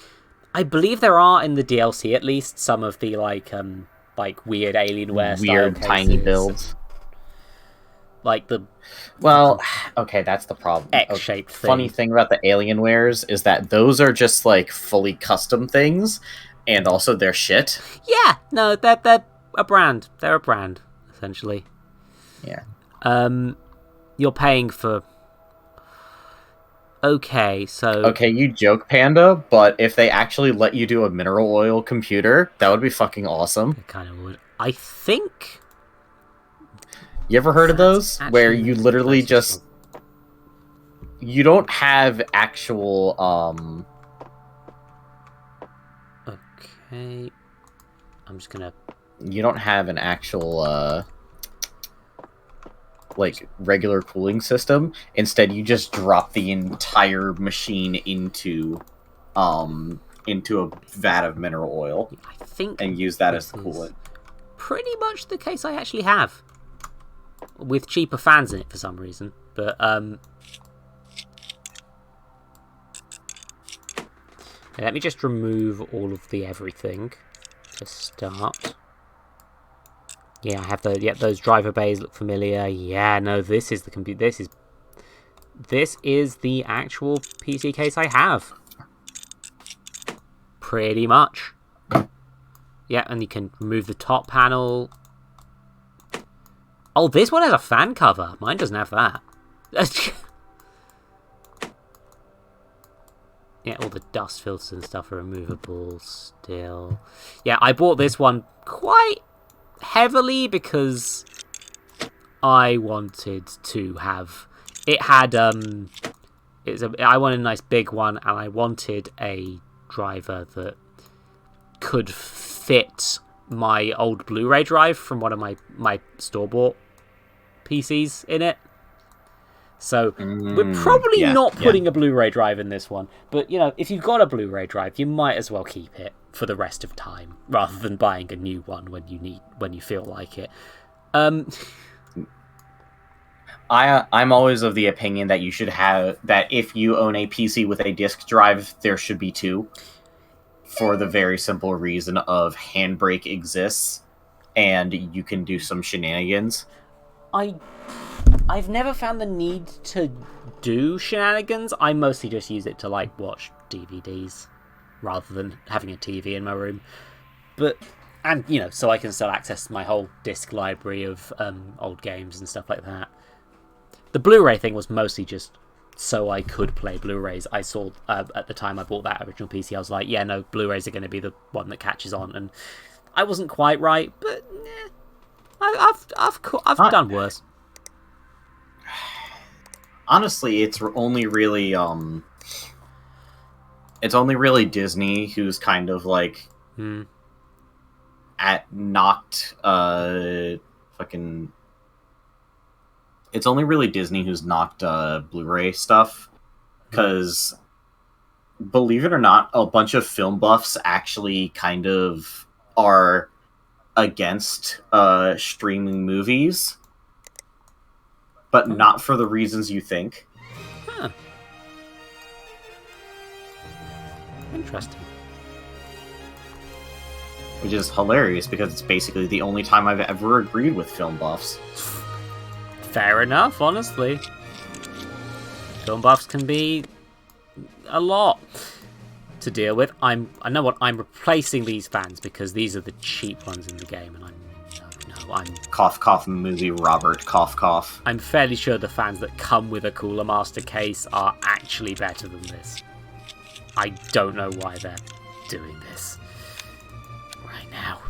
I believe there are in the DLC at least some of the like weird Alienware style weird cases. tiny builds. Like the... Well, okay, that's the problem. X-shaped thing. Funny thing about the Alienwares is that those are just, like, fully custom things, and also they're shit. Yeah, no, they're a brand. They're a brand, essentially. Yeah. You're paying for... Okay, so... Okay, you joke, Panda, but if they actually let you do a mineral oil computer, that would be fucking awesome. It kind of would. I think... You ever heard of those? Where you literally just... You don't have actual, Okay... I'm just gonna... You don't have an actual, like, regular cooling system. Instead, you just drop the entire machine into a vat of mineral oil. I think... And use that as the coolant. Pretty much the case I actually have. With cheaper fans in it for some reason. But, let me just remove all of the everything to start. Yeah, I have those driver bays look familiar. Yeah, no, this is the computer. This is the actual PC case I have. Pretty much. Yeah, and you can remove the top panel. Oh, this one has a fan cover. Mine doesn't have that. Yeah, all the dust filters and stuff are removable still. Yeah, I bought this one quite heavily because I wanted to have... It had... I wanted a nice big one, and I wanted a driver that could fit my old Blu-ray drive from one of my store-bought PCs in it. So we're probably not putting a Blu-ray drive in this one. But, you know, if you've got a Blu-ray drive, you might as well keep it for the rest of time, rather than buying a new one when you feel like it. I'm always of the opinion that you should have... That if you own a PC with a disk drive, there should be two. For the very simple reason of Handbrake exists, and you can do some shenanigans. I've never found the need to do shenanigans. I mostly just use it to, like, watch DVDs rather than having a TV in my room. But, and, you know, so I can still access my whole disc library of old games and stuff like that. The Blu-ray thing was mostly just so I could play Blu-rays. I saw, at the time I bought that original PC, I was like, yeah, no, Blu-rays are going to be the one that catches on. And I wasn't quite right, but I've done worse. Honestly, it's only really Disney who's kind of like knocked fucking. It's only really Disney who's knocked Blu-ray stuff, because believe it or not, a bunch of film buffs actually kind of are against streaming movies. But not for the reasons you think. Huh. Interesting. Which is hilarious, because it's basically the only time I've ever agreed with film buffs. Fair enough, honestly. Film buffs can be a lot to deal with. I know what, I'm replacing these fans because these are the cheap ones in the game, and I'm cough cough movie Robert cough cough. I'm fairly sure the fans that come with a Cooler Master case are actually better than this. I don't know why they're doing this right now.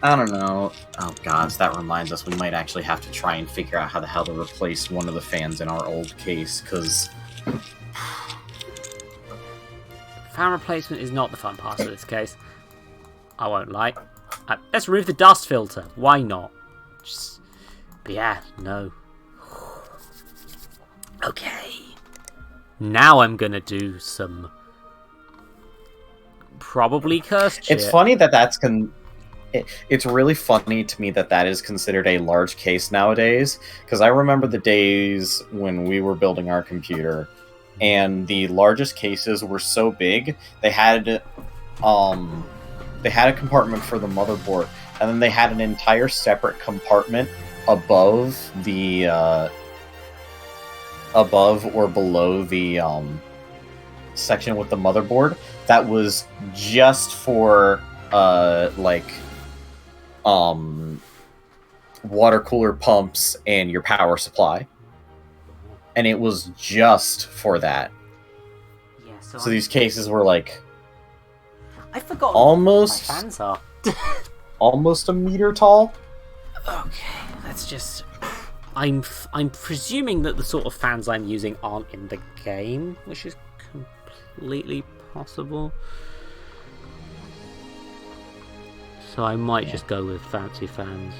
I don't know. Oh god, that reminds us we might actually have to try and figure out how the hell to replace one of the fans in our old case, because fan replacement is not the fun part of this case. I won't lie. Let's remove the dust filter. Why not? But yeah, no. Okay. Now I'm gonna do some probably cursed shit. It's funny that it's really funny to me that is considered a large case nowadays, because I remember the days when we were building our computer, and the largest cases were so big, they had a compartment for the motherboard, and then they had an entire separate compartment above or below the section with the motherboard that was just for water cooler pumps and your power supply. And it was just for that. Yeah, so these cases were like I forgot almost my fans are. almost a meter tall. Okay, let's just I'm presuming that the sort of fans I'm using aren't in the game, which is completely possible. So I might just go with fancy fans.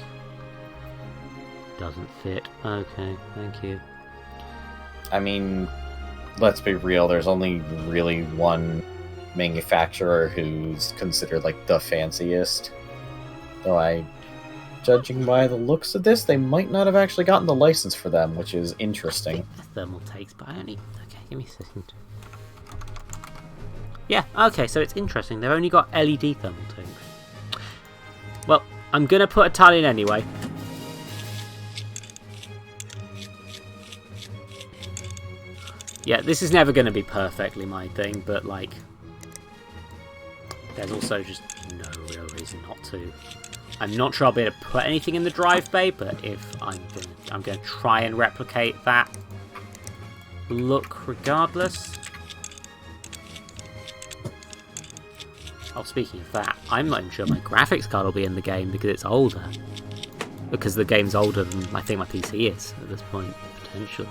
Doesn't fit. Okay, thank you. I mean, let's be real, there's only really one manufacturer who's considered like the fanciest. Though judging by the looks of this, they might not have actually gotten the license for them, which is interesting. The thermal takes, but I only... Okay, give me a second. Yeah, okay, so it's interesting. They've only got LED thermal tanks. Well, I'm going to put a tile in anyway. Yeah, this is never going to be perfectly my thing, but, like, there's also just no real reason not to. I'm not sure I'll be able to put anything in the drive bay, but if I'm going to try and replicate that look regardless. Oh, speaking of that, I'm not even sure my graphics card will be in the game because it's older. Because the game's older than I think my PC is at this point, potentially.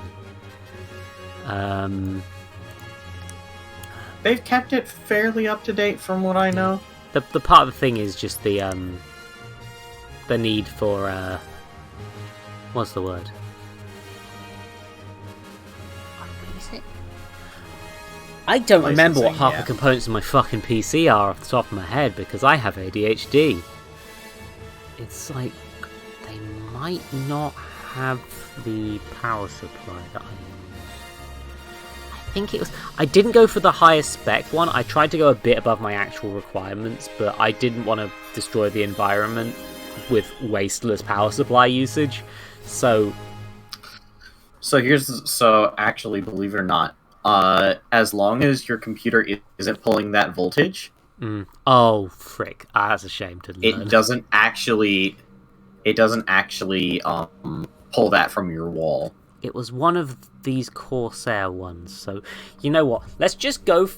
They've kept it fairly up to date from what I know. The part of the thing is just the need for what's the word? What is it? I don't remember what half the components of my fucking PC are off the top of my head because I have ADHD. It's like they might not have the power supply that I use. I think it was. I didn't go for the highest spec one. I tried to go a bit above my actual requirements, but I didn't want to destroy the environment with wasteless power supply usage. So actually, believe it or not, as long as your computer isn't pulling that voltage, oh frick, that's a shame to learn. It doesn't actually pull that from your wall. It was one of these Corsair ones, so you know what? Let's just go.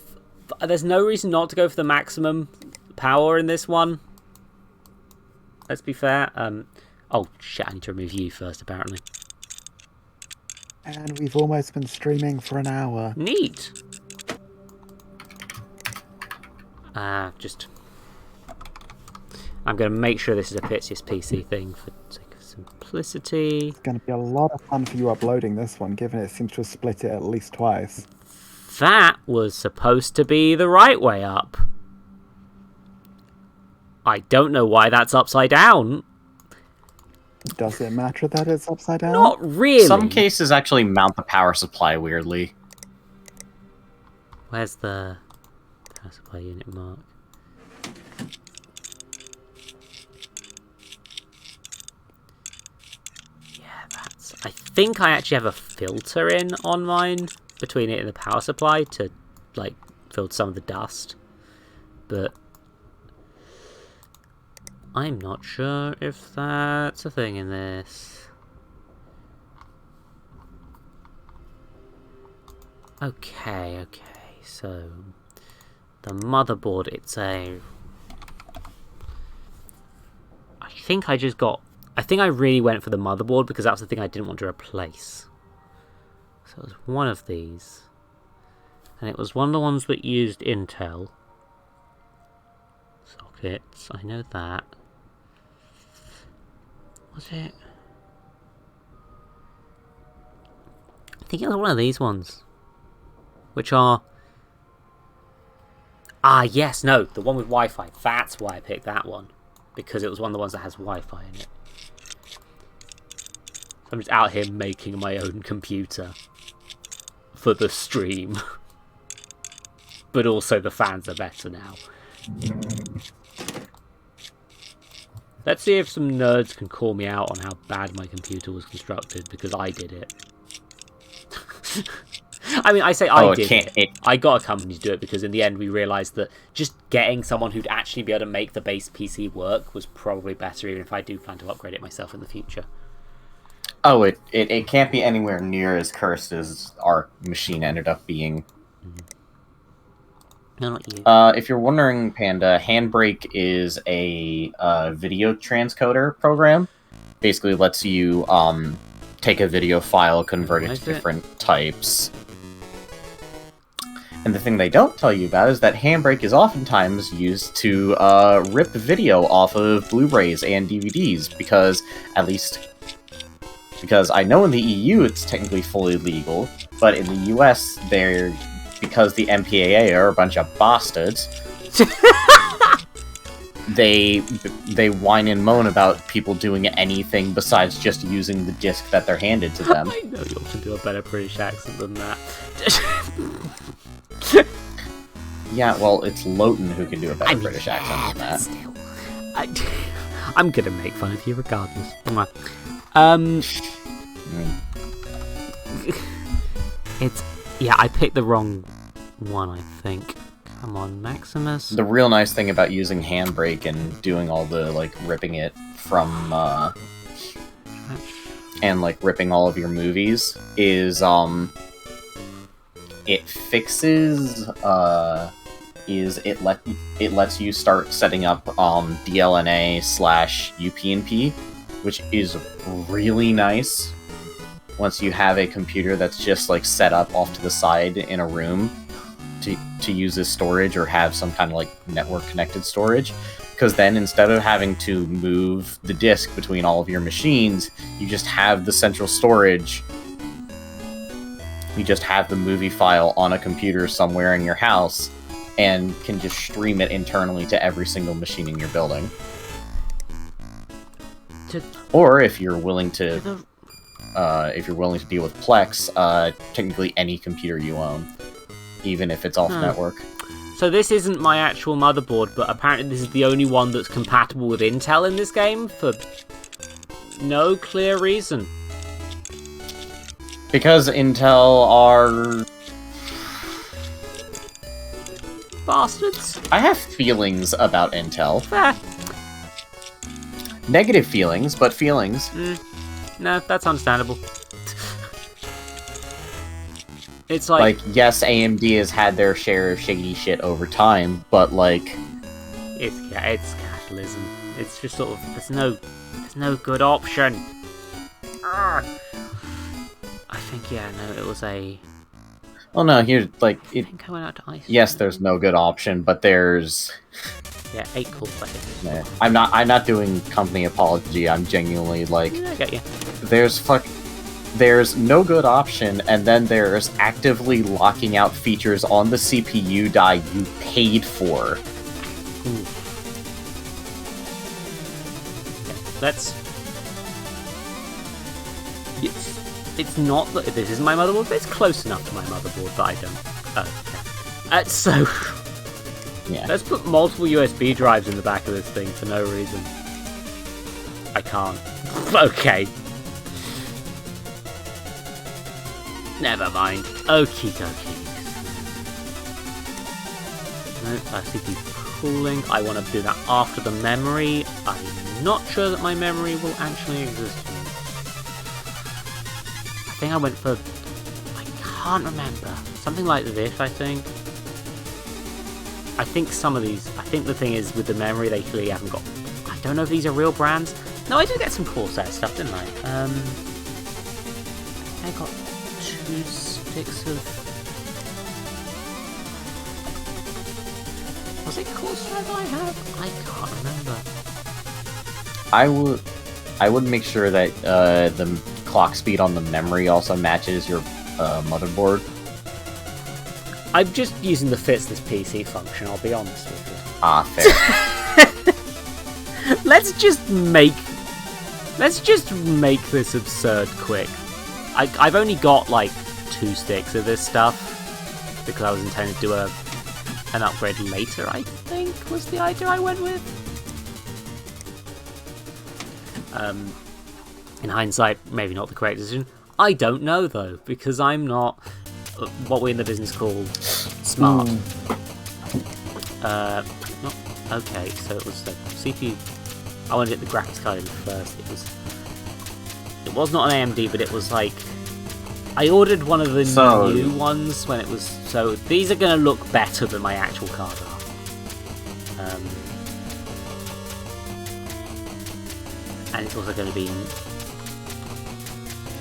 There's no reason not to go for the maximum power in this one. Let's be fair. Oh shit! I need to remove you first, apparently. And we've almost been streaming for an hour. Neat. I'm going to make sure this is a Pitzius PC thing for sake of simplicity. It's going to be a lot of fun for you uploading this one, given it seems to have split it at least twice. That was supposed to be the right way up. I don't know why that's upside down. Does it matter that it's upside down? Not really. Some cases actually mount the power supply weirdly. Where's the power supply unit mark? Yeah, that's... I think I actually have a filter in on mine between it and the power supply to, like, filter some of the dust. But I'm not sure if that's a thing in this. Okay, so the motherboard, it's a... I think I really went for the motherboard because that was the thing I didn't want to replace. So it was one of these. And it was one of the ones that used Intel sockets, I know that. Was it? I think it was one of these ones. Which are... Ah, yes, no, the one with Wi-Fi. That's why I picked that one. Because it was one of the ones that has Wi-Fi in it. I'm just out here making my own computer. For the stream. But also the fans are better now. Let's see if some nerds can call me out on how bad my computer was constructed, because I did it. I mean, I say I did it. I got a company to do it, because in the end we realised that just getting someone who'd actually be able to make the base PC work was probably better, even if I do plan to upgrade it myself in the future. Oh, it can't be anywhere near as cursed as our machine ended up being. No, not you. If you're wondering, Panda, Handbrake is a video transcoder program. Basically lets you take a video file, convert it to different types. And the thing they don't tell you about is that Handbrake is oftentimes used to rip video off of Blu-rays and DVDs, because I know in the EU it's technically fully legal, but in the US because the MPAA are a bunch of bastards, they whine and moan about people doing anything besides just using the disc that they're handed to them. I know you can do a better British accent than that. Yeah, well, it's Lowton who can do a better British accent than that. Still, I'm gonna make fun of you regardless. It's... Yeah, I picked the wrong one, I think. Come on, Maximus. The real nice thing about using Handbrake and doing all the, like, ripping it from, and, like, ripping all of your movies is, it fixes, is it lets you start setting up DLNA/UPnP, which is really nice. Once you have a computer that's just like set up off to the side in a room to use as storage or have some kind of like network connected storage, because then instead of having to move the disk between all of your machines, you just have the central storage. You just have the movie file on a computer somewhere in your house and can just stream it internally to every single machine in your building. Or if you're willing to deal with Plex, technically any computer you own, even if it's off network. So this isn't my actual motherboard, but apparently this is the only one that's compatible with Intel in this game for no clear reason. Because Intel are... bastards. I have feelings about Intel. Fair. Negative feelings, but feelings. No, that's understandable. It's like... yes, AMD has had their share of shady shit over time, but like... It's capitalism. It's just sort of... There's no good option. Arrgh. I think, yeah, no, it was a... Well, no, here's, like... I think I went out to ice. Yes, there's no good option, but there's... Yeah, 8 calls, I think. Yeah. I'm not doing company apology, I'm genuinely, like... I get you. There's no good option, and then there's actively locking out features on the CPU die you paid for. Ooh. Okay, let's... It's not that this is my motherboard, but it's close enough to my motherboard that I don't... so... Yeah. Let's put multiple USB drives in the back of this thing for no reason. I can't. Okay. Never mind. Okie dokie. No, I see people cooling. I want to do that after the memory. I'm not sure that my memory will actually exist. I think I went for... I can't remember. Something like this, I think. I think some of these... I think the thing is, with the memory, they clearly haven't got... I don't know if these are real brands. No, I did get some Corsair stuff, didn't I? I got 2 sticks of... Was it Corsair that I have? I can't remember. I would make sure that the clock speed on the memory also matches your motherboard. I'm just using the fits this PC function, I'll be honest with you. Ah, fair. Let's just make this absurd quick. I've only got like 2 sticks of this stuff because I was intending to do an upgrade later, I think was the idea I went with. In hindsight, maybe not the correct decision. I don't know though, because I'm not what we in the business call smart. Okay, so it was the CPU. I wanted to get the graphics card in first. It was not an AMD, but it was like I ordered one of the new ones when it was. So these are going to look better than my actual card are. And it's also going to be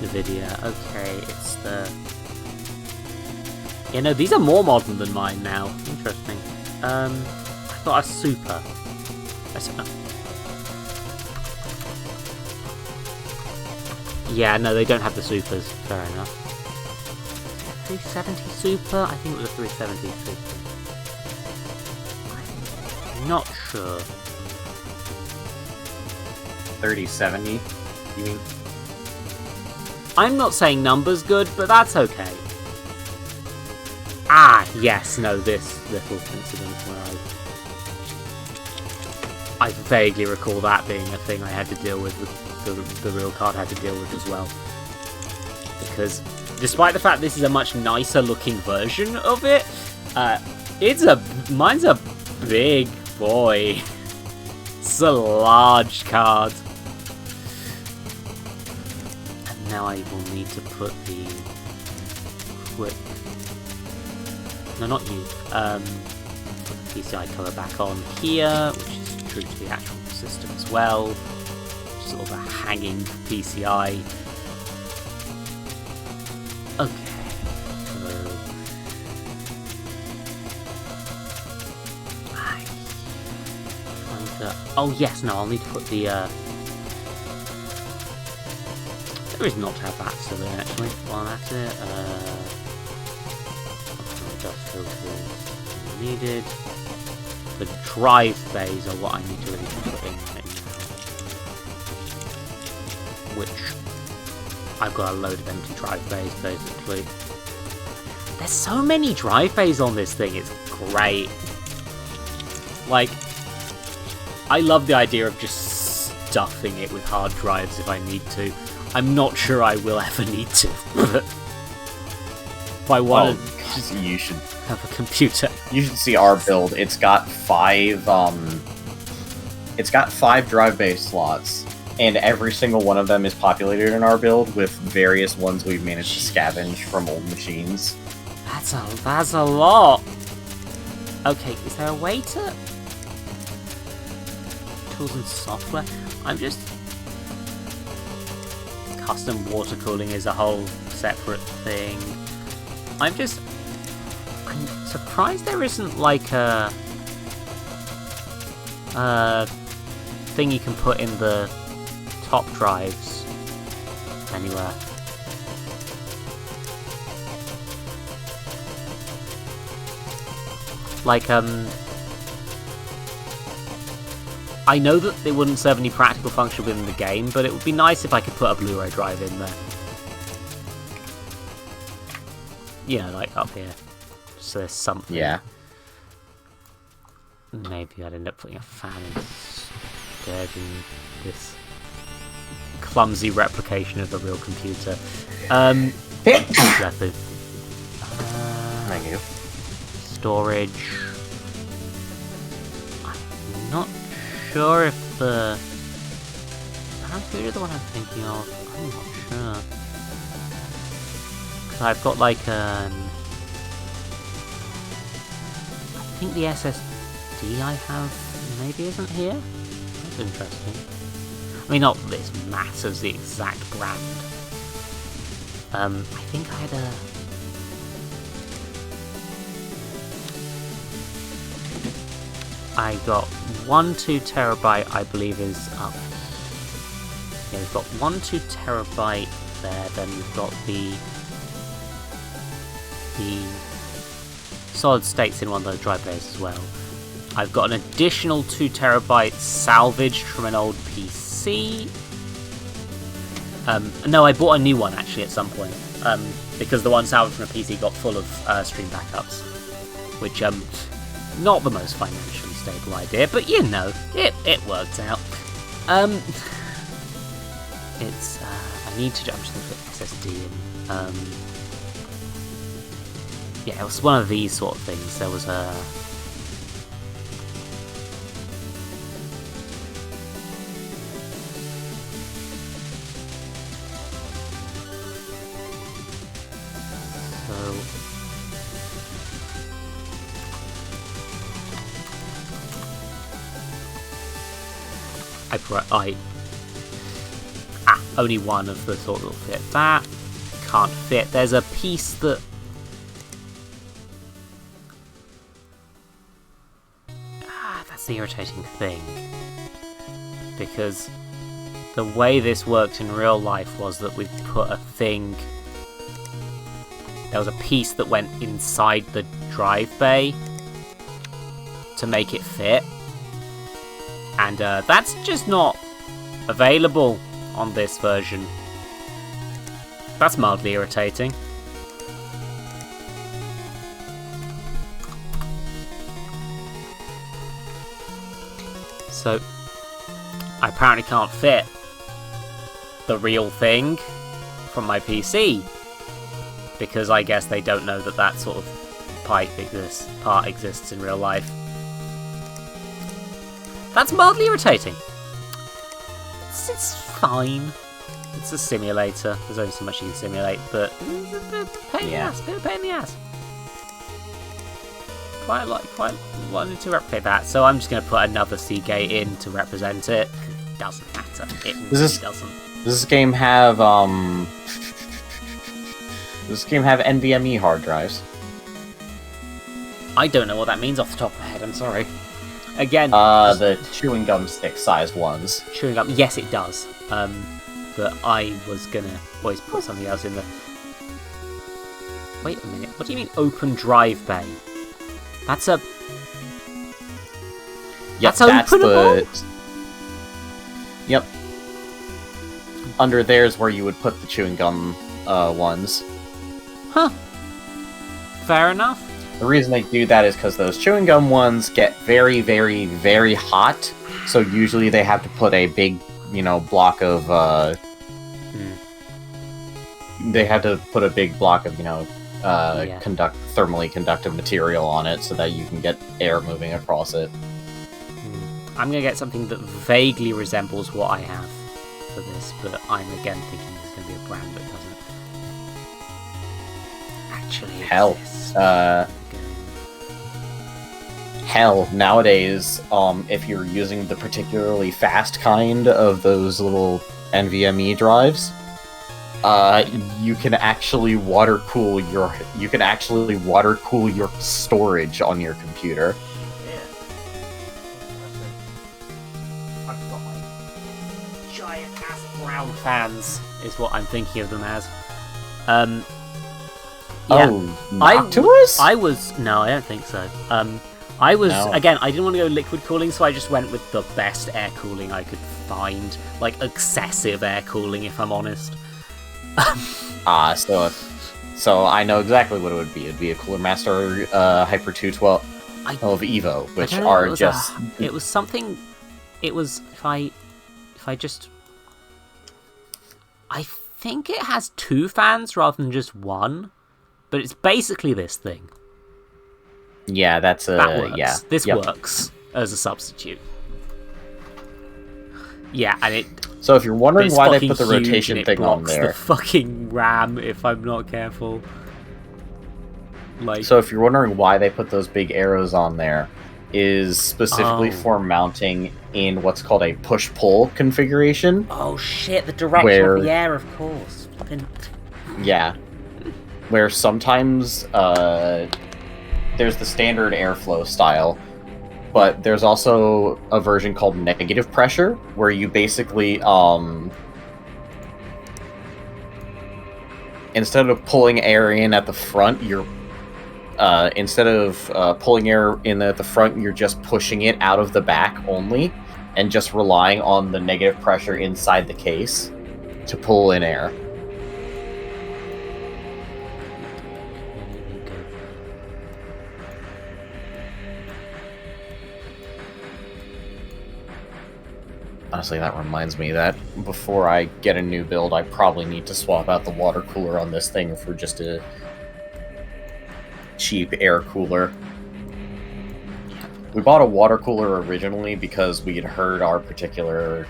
NVIDIA. Okay, it's the... Yeah, no, these are more modern than mine now. Interesting. I thought a Super. Yeah, no, they don't have the Supers. Fair enough. 370 Super? I think it was a 370 Super. I'm not sure. 3070, you mean? I'm not saying numbers good, but that's okay. Ah, yes, no, this little incident where I vaguely recall that being a thing I had to deal with the real card had to deal with as well. Because despite the fact this is a much nicer looking version of it, mine's a big boy. It's a large card. And now I will need to put the quick... No, not you. PCI cover back on here, which is true to the actual system as well. Sort of a hanging PCI. Okay. Oh yes, no, I'll need to put the there is not to have that still in actually while I'm at it. Dust filters needed. The drive bays are what I need to really put in right now. Which I've got a load of empty drive bays basically. There's so many drive bays on this thing, it's great. Like, I love the idea of just stuffing it with hard drives if I need to. I'm not sure I will ever need to, but if I want to you should have a computer. You should see our build. It's got 5 drive bay slots, and every single one of them is populated in our build with various ones we've managed to scavenge from old machines. That's a lot. Okay, is there a way to tools and software? I'm just custom water cooling is a whole separate thing. I'm surprised there isn't like a thing you can put in the top drives anywhere. Like, I know that it wouldn't serve any practical function within the game, but it would be nice if I could put a Blu-ray drive in there. You know, like up here. So there's something. Yeah. Maybe I'd end up putting a fan instead in this clumsy replication of a real computer. Thank you. Storage. I'm not sure if the computer the one I'm thinking of. I'm not sure. Because I've got like I think the SSD I have maybe isn't here. That's interesting. I mean, not that this matters the exact brand. I think I had I got 1 2TB, I believe, is up. Yeah, we've got 1 2TB there. Then we've got the solid states in one of those drive bays as well. I've got an additional 2TB salvaged from an old PC. No, I bought a new one actually at some point because the one salvaged from a PC got full of stream backups, which not the most financially stable idea, but you know, it worked out. It's I need to. I'm just gonna put SSD in. Yeah, it was one of these sort of things. There was a. Only one of the sort that'll fit. That can't fit. There's a piece that that's the irritating thing, because the way this worked in real life was that we put a thing. There was a piece that went inside the drive bay to make it fit. And that's just not available on this version. That's mildly irritating. So, I apparently can't fit the real thing from my PC. Because I guess they don't know that that sort of part exists in real life. That's mildly irritating. It's fine. It's a simulator. There's only so much you can simulate, but it's a bit of a pain in the ass. quite wanted to replicate that, so I'm just going to put another Seagate in to represent it. It doesn't matter. It really doesn't. Does this game have NVMe hard drives? I don't know what that means off the top of my head. I'm sorry. Again, the chewing gum stick size ones. Chewing gum. Yes, it does. But I was gonna always put something else in there. Wait a minute. What do you mean open drive bay? That's a. Yep, that's openable? Yep. Under there's where you would put the chewing gum ones. Huh. Fair enough. The reason they do that is because those chewing gum ones get very, very, very hot. So usually they have to put a big, block of. They have to put a big block of, thermally conductive material on it so that you can get air moving across it. I'm gonna get something that vaguely resembles what I have for this, but I'm again thinking there's gonna be a brand that doesn't actually exist. Hell, nowadays, if you're using the particularly fast kind of those little NVMe drives, you can actually water cool your storage on your computer. Giant ass brown fans is what I'm thinking of them as. Noctuous? No, I don't think so. Again, I didn't want to go liquid cooling, so I just went with the best air cooling I could find. Like, excessive air cooling, if I'm honest. So I know exactly what it would be. It'd be a Cooler Master Hyper 212 of Evo, which are just... It was something... It was... If I think it has 2 fans rather than just 1, but it's basically this thing. Yeah, that works. Yeah. This works as a substitute. Yeah, and it... So if you're wondering why they put the rotation thing on there... the fucking RAM if I'm not careful. So if you're wondering why they put those big arrows on there, is specifically for mounting in what's called a push-pull configuration. Oh shit, the direction of the air, of course. Yeah. Where sometimes there's the standard airflow style, but there's also a version called negative pressure, where you basically, instead of pulling air in at the front, you're pulling air in at the front, you're just pushing it out of the back only, and just relying on the negative pressure inside the case to pull in air. Honestly, that reminds me that before I get a new build, I probably need to swap out the water cooler on this thing for just a cheap air cooler. We bought a water cooler originally because we had heard our particular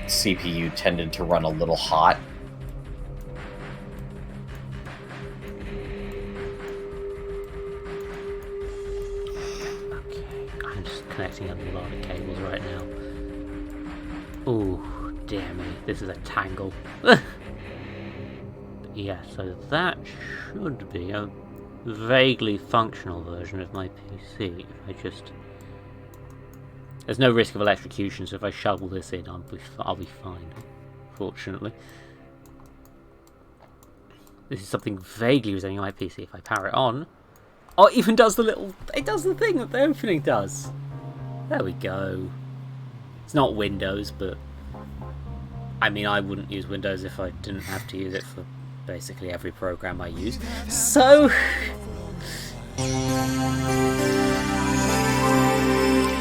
CPU tended to run a little hot. Okay, I'm just connecting up a lot of cables right now. Ooh, dear me, this is a tangle. Yeah, so that should be a vaguely functional version of my PC. There's no risk of electrocution, so if I shovel this in, I'll be fine, fortunately. This is something vaguely resembling my PC. If I power it on... Oh, it even does it does the thing that the opening does. There we go. It's not Windows, but... I mean, I wouldn't use Windows if I didn't have to use it for basically every program I use. So...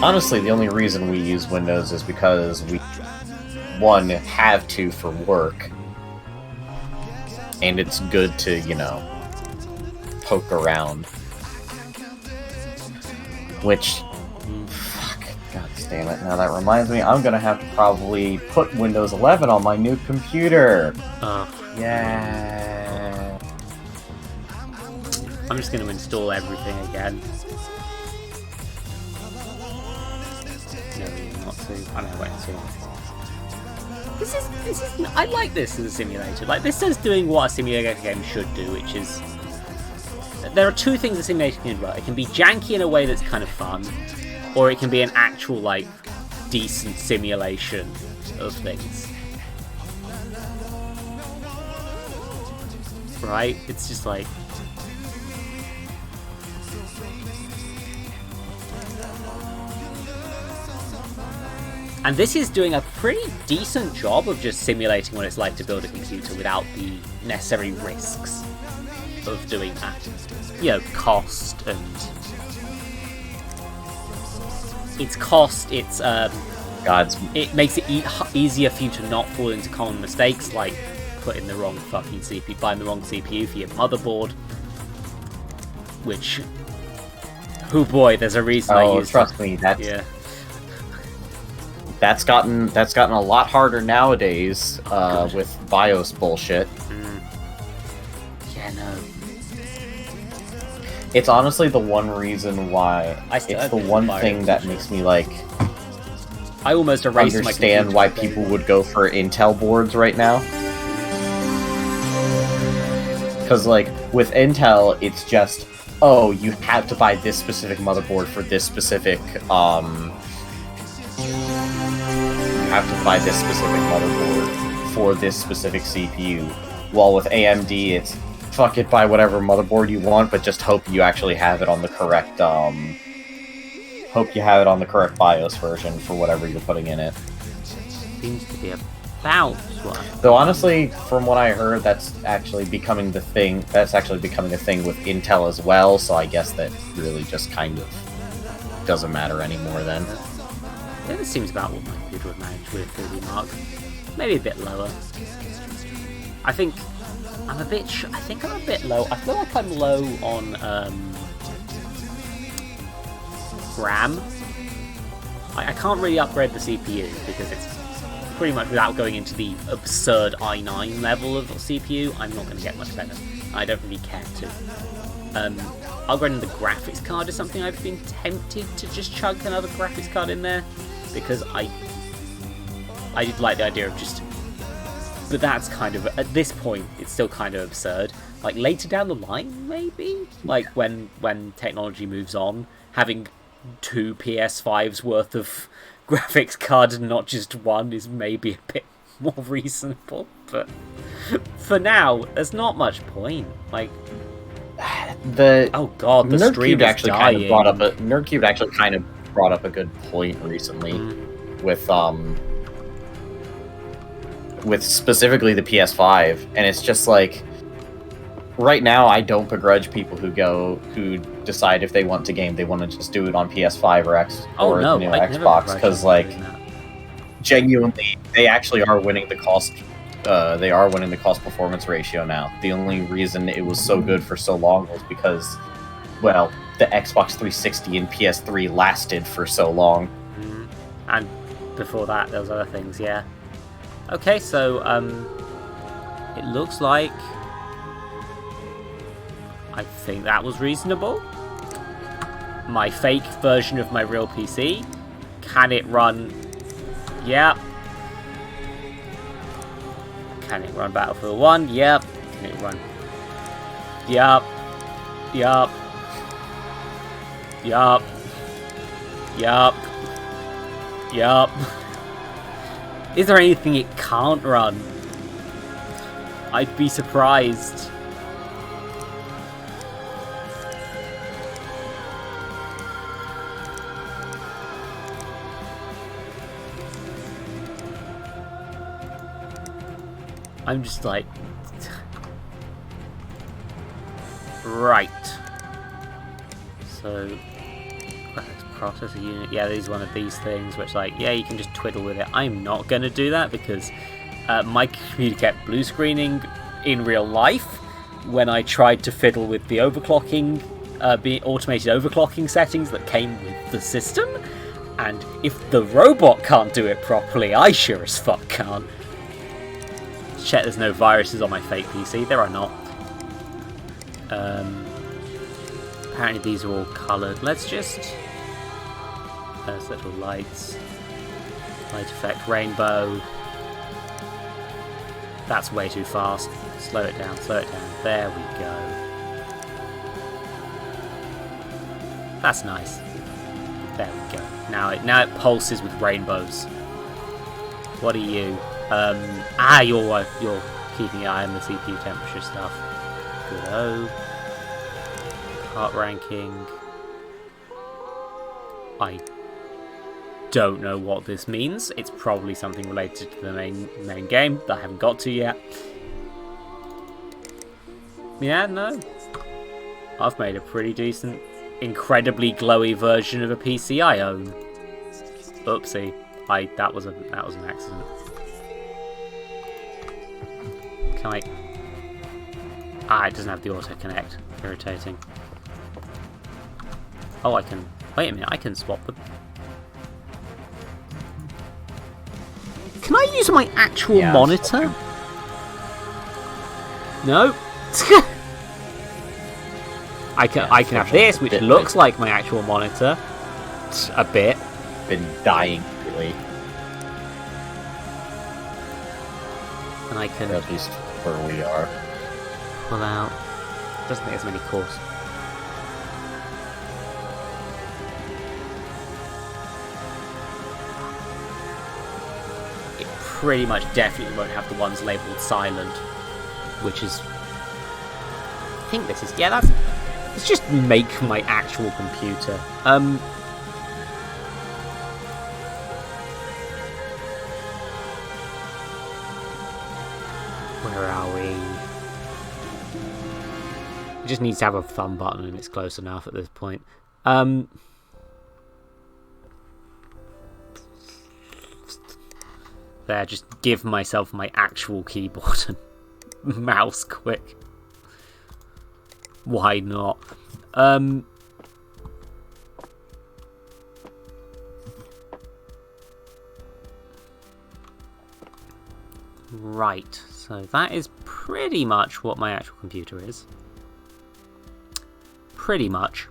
Honestly, the only reason we use Windows is because we, one, have to for work. And it's good to, poke around. Which... Fuck. God damn it. Now that reminds me, I'm gonna have to probably put Windows 11 on my new computer. Yeah. I'm just going to install everything again. No, not to. I don't know where to. This is. I like this as a simulator. Like, this is doing what a simulator game should do, which is. There are two things a simulator can do. It can be janky in a way that's kind of fun, or it can be an actual, like, decent simulation of things. Right? It's just like. And this is doing a pretty decent job of just simulating what it's like to build a computer without the necessary risks of doing that. You know, cost and... It's cost, it's... It makes it easier for you to not fall into common mistakes, like putting the wrong fucking CPU, buying the wrong CPU for your motherboard. Which... Oh boy, there's a reason I use... Oh, trust me, that's... Yeah. That's gotten a lot harder nowadays with BIOS bullshit. Yeah, no. It's honestly the one reason why. It's the one thing that makes me like. I almost erased my understand why people would go for Intel boards right now. Because like with Intel, it's just you have to buy this specific motherboard for this specific You have to buy this specific motherboard for this specific CPU. While with AMD, it's fuck it, buy whatever motherboard you want, but just hope you actually have it on the correct BIOS version for whatever you're putting in it. Seems to be about one. Though honestly, from what I heard, that's actually becoming the thing. That's actually becoming a thing with Intel as well. So I guess that really just kind of doesn't matter anymore then. Yeah, this seems about what my computer would manage with 30 mark. Maybe a bit lower. I think I'm a bit. I think I'm a bit low. I feel like I'm low on RAM. I can't really upgrade the CPU because it's pretty much without going into the absurd i9 level of CPU. I'm not going to get much better. I don't really care to. Upgrading the graphics card is something I've been tempted to just chug another graphics card in there. Because I did like the idea of just... But that's kind of... At this point, it's still kind of absurd. Like, later down the line, maybe? Like, when technology moves on, having 2 PS5s worth of graphics cards and not just one is maybe a bit more reasonable. But for now, there's not much point. Like... Oh god, the stream is dying. Nerdcube actually kind of brought up a good point recently with specifically the PS5, and it's just like right now I don't begrudge people who decide if they want to game, they want to just do it on PS5 or Xbox, because like genuinely they actually are winning the cost. They are winning the cost-performance ratio now. The only reason it was so good for so long was because, well, the Xbox 360 and PS3 lasted for so long. And before that, there was other things, yeah. Okay, so, it looks like... I think that was reasonable. My fake version of my real PC. Can it run... Yeah. Can it run Battlefield 1? Yep. Can it run... Yup. Yup. Yup. Yup. Yup. Is there anything it can't run? I'd be surprised. I'm just like... Right. So... Processor unit, yeah, these one of these things, which like, yeah, you can just twiddle with it. I'm not going to do that because my computer kept blue screening in real life when I tried to fiddle with the overclocking, automated overclocking settings that came with the system. And if the robot can't do it properly, I sure as fuck can't. Check there's no viruses on my fake PC. There are not. Apparently these are all coloured. Let's just... There's little lights. Light effect rainbow. That's way too fast. Slow it down, slow it down. There we go. That's nice. There we go. Now it pulses with rainbows. What are you? You're keeping an eye on the CPU temperature stuff. Good-o. Heart ranking. I don't know what this means. It's probably something related to the main game that I haven't got to yet. Yeah, no. I've made a pretty decent, incredibly glowy version of a PC I own. Oopsie. That was an accident. Can I... it doesn't have the auto connect. Irritating. Oh, I can... Wait a minute, I can swap the... Can I use my actual monitor? No. I can have this, which looks like my actual monitor. A bit. Been dying lately. And I can... At least where we are. Pull out. Doesn't think there's many cores. It pretty much definitely won't have the ones labelled silent, which is... I think this is... Yeah, that's... Let's just make my actual computer. Where are we? It just needs to have a thumb button and it's close enough at this point. There, just give myself my actual keyboard and mouse quick. Why not? Right, so that is pretty much what my actual computer is. Pretty much.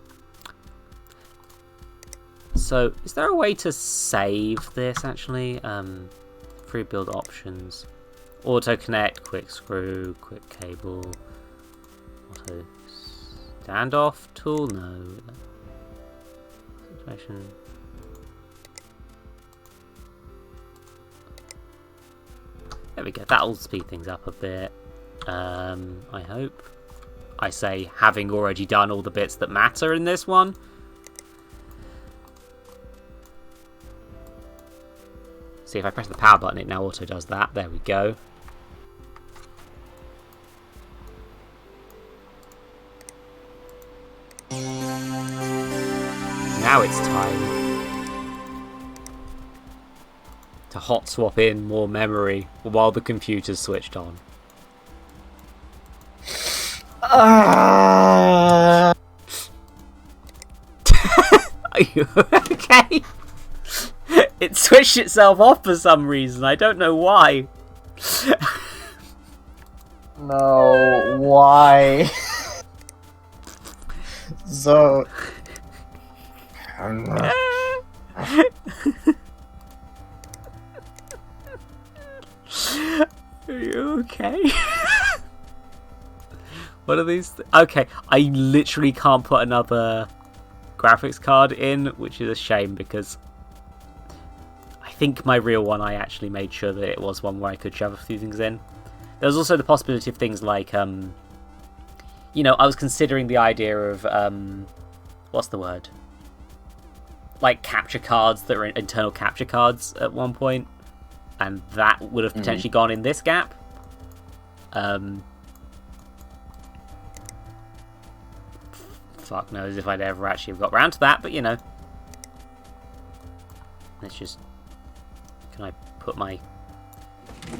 So, is there a way to save this, actually? Free build options. Auto connect, quick screw, quick cable. Auto standoff tool? No. Situation. There we go. That'll speed things up a bit. I hope. I say, having already done all the bits that matter in this one. See, if I press the power button, it now auto does that. There we go. Now it's time to hot swap in more memory while the computer's switched on. Are you okay? It switched itself off for some reason. I don't know why. No, why? So... Are you okay? What are these? Okay, I literally can't put another graphics card in, which is a shame because I think my real one, I actually made sure that it was one where I could shove a few things in. There was also the possibility of things like, you know, I was considering the idea of, what's the word? Like capture cards that are internal capture cards at one point, and that would have potentially gone in this gap. Fuck knows if I'd ever actually have got round to that, but you know. Let's just... Can I put my...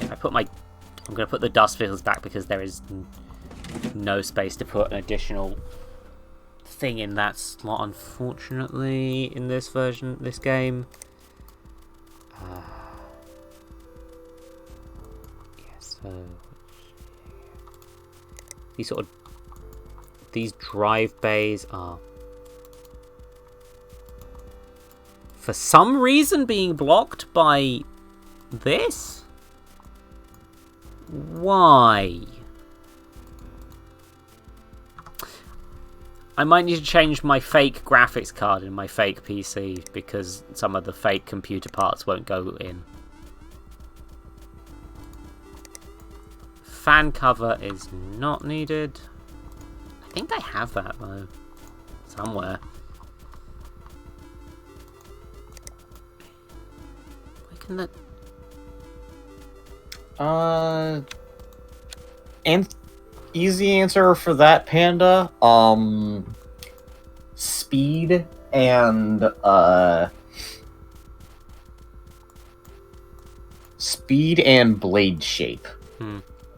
If I put my... I'm going to put the dust filters back because there is no space to put an additional thing in that slot, unfortunately, in this version, this game. Yeah, so... These sort of... These drive bays are for some reason being blocked by this? Why? I might need to change my fake graphics card in my fake PC because some of the fake computer parts won't go in. Fan cover is not needed. I think I have that though. Somewhere. Where can that... And easy answer for that, Panda. Speed and blade shape.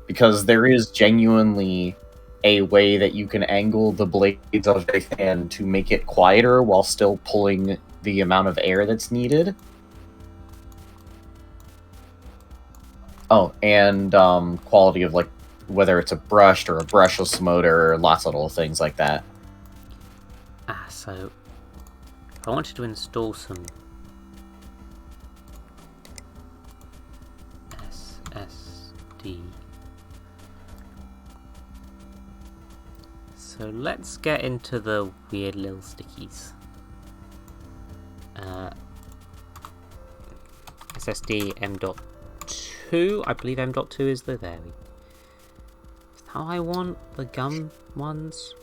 Because there is genuinely a way that you can angle the blades of a fan to make it quieter while still pulling the amount of air that's needed. Oh, and quality of, like, whether it's a brushed or a brushless motor, lots of little things like that. So I wanted to install some SSD. So let's get into the weird little stickies. SSD M.2. I believe M.2 is the... There we go. Is that how I want the gum ones?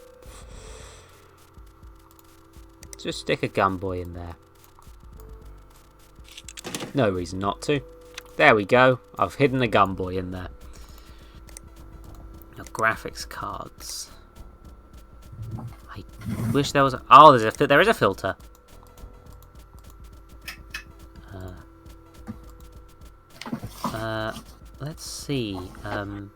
Just stick a gun boy in there. No reason not to. There we go. I've hidden a gun boy in there. Now, graphics cards. I wish there was a... Oh, there is a filter. Let's see. I'm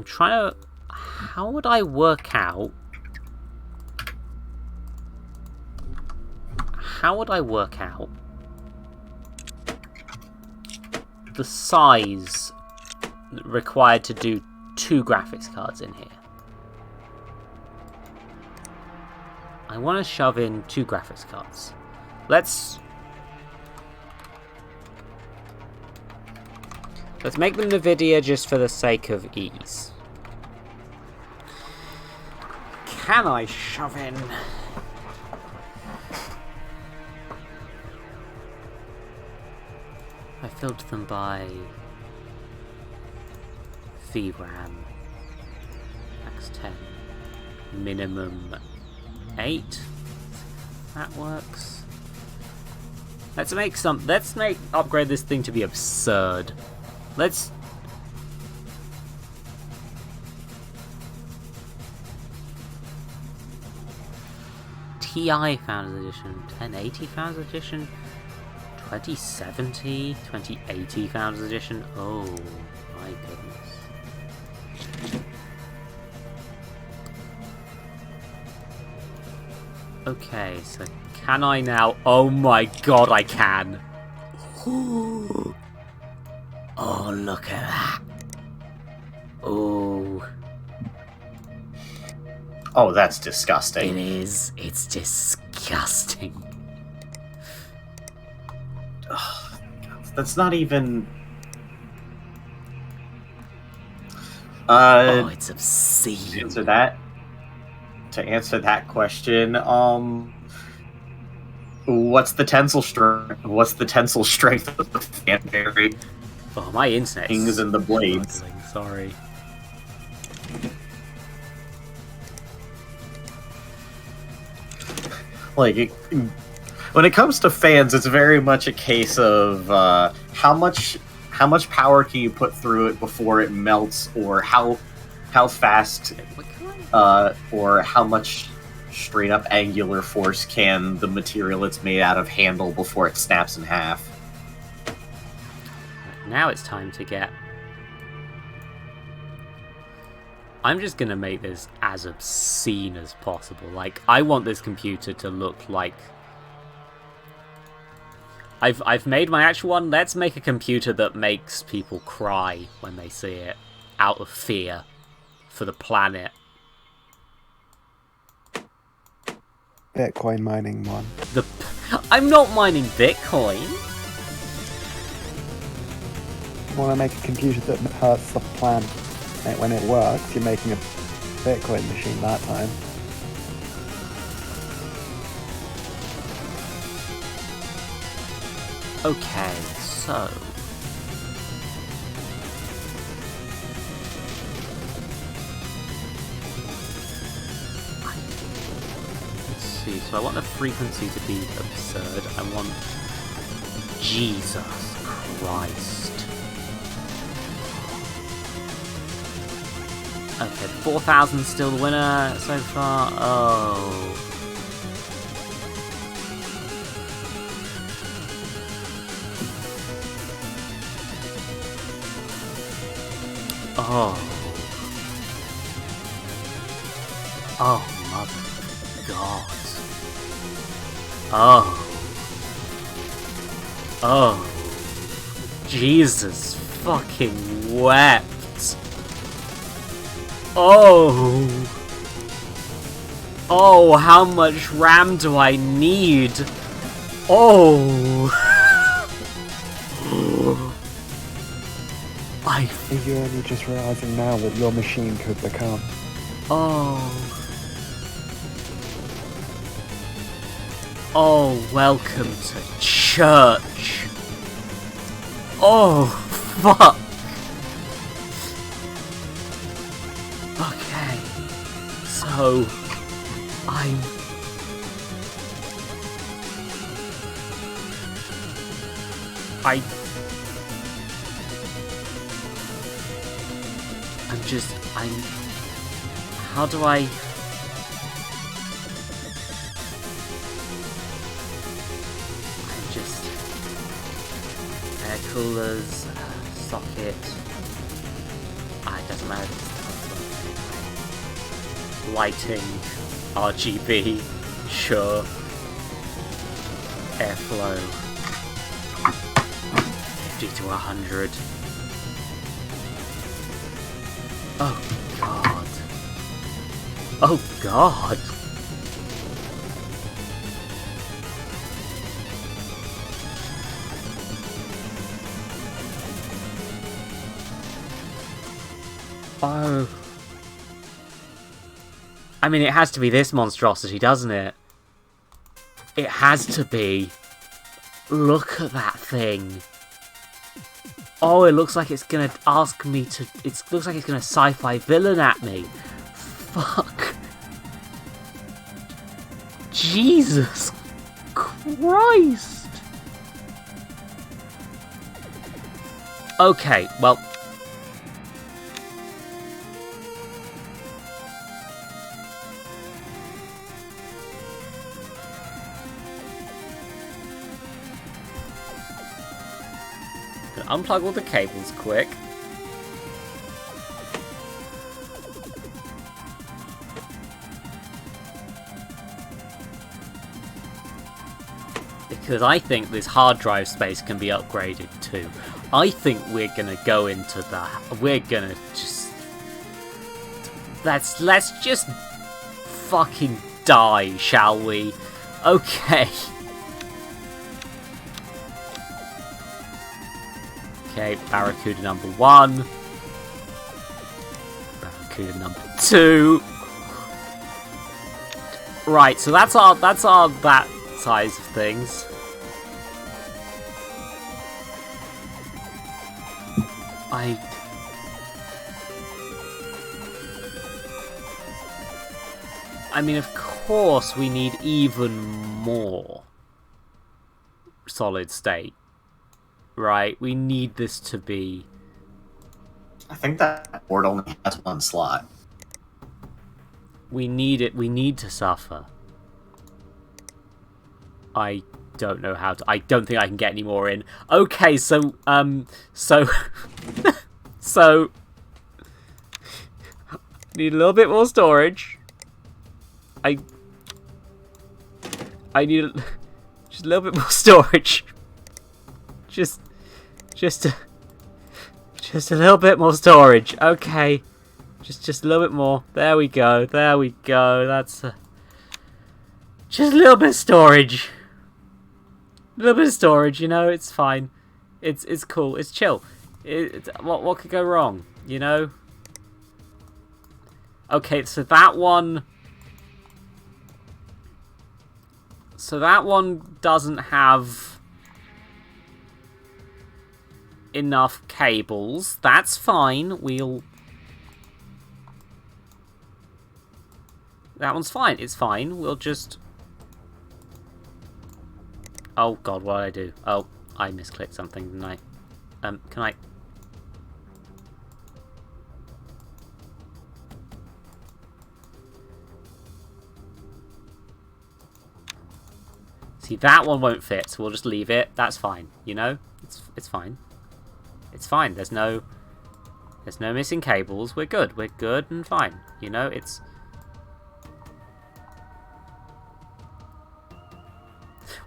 trying to... How would I work out... How would I work out the size required to do 2 graphics cards in here? I want to shove in 2 graphics cards. Let's make them NVIDIA just for the sake of ease. Can I shove in... I filtered them by VRAM, max 10, minimum 8. That works. Let's upgrade this thing to be absurd. Let's... TI Founders Edition, 1080 Founders Edition, 2070, 2080 Founders Edition. Oh my goodness. Okay, so can I now... Oh my god, I can! Oh, look at that! Oh. Oh, that's disgusting. It is. It's disgusting. That's not even... oh, it's obscene. To answer that question, what's the tensile strength? What's the tensile strength of the fan berry? Oh, my internet Things in the blades. Sorry. Like, when it comes to fans, it's very much a case of how much power can you put through it before it melts, or how fast, or how much straight up angular force can the material it's made out of handle before it snaps in half. Now it's time to get... I'm just gonna make this as obscene as possible. Like, I want this computer to look like... I've made my actual one. Let's make a computer that makes people cry when they see it, out of fear for the planet. Bitcoin mining one. I'm not mining Bitcoin. You want to make a computer that hurts the planet when it works, you're making a Bitcoin machine that time. Okay, so... Let's see, so I want the frequency to be absurd. I want... Jesus Christ. Okay, 4,000 still the winner so far. Oh... Oh. Oh, mother God. Oh. Oh. Jesus fucking wept. Oh. Oh, how much RAM do I need? Oh. You're only just realizing now what your machine could become. Oh. Oh, welcome to church. Oh, fuck. Okay. So, how do I... air coolers, socket... it doesn't matter, lighting, RGB, sure, airflow, 50 to 100. Oh God. Oh God. Oh. I mean, it has to be this monstrosity, doesn't it? It has to be. Look at that thing. Oh, it looks like it's gonna ask me to... It looks like it's gonna sci-fi villain at me. Fuck. Jesus Christ. Okay, well... unplug all the cables quick. Because I think this hard drive space can be upgraded too. I think we're gonna go into the... We're gonna just... Let's just fucking die, shall we? Okay. Okay, Barracuda number 1. Barracuda number 2. Right, so that's our that size of things. I mean, of course we need even more solid state. Right, we need this to be... I think that board only has one slot. We need it, we need to suffer. I don't know how to... I don't think I can get any more in. Okay, so... So... Need a little bit more storage. I need just a little bit more storage. Just a little bit more storage. Okay. Just a little bit more. There we go. There we go. That's just a little bit of storage. A little bit of storage, you know, it's fine. It's cool. It's chill. What could go wrong, you know? Okay, so that one... So that one doesn't have enough cables. That's fine. We'll... That one's fine. It's fine. We'll just... Oh, God, what did I do? Oh, I misclicked something, didn't I? Can I... See, that one won't fit, so we'll just leave it. That's fine, you know? It's fine. It's fine. There's no missing cables. We're good. We're good and fine. You know, it's...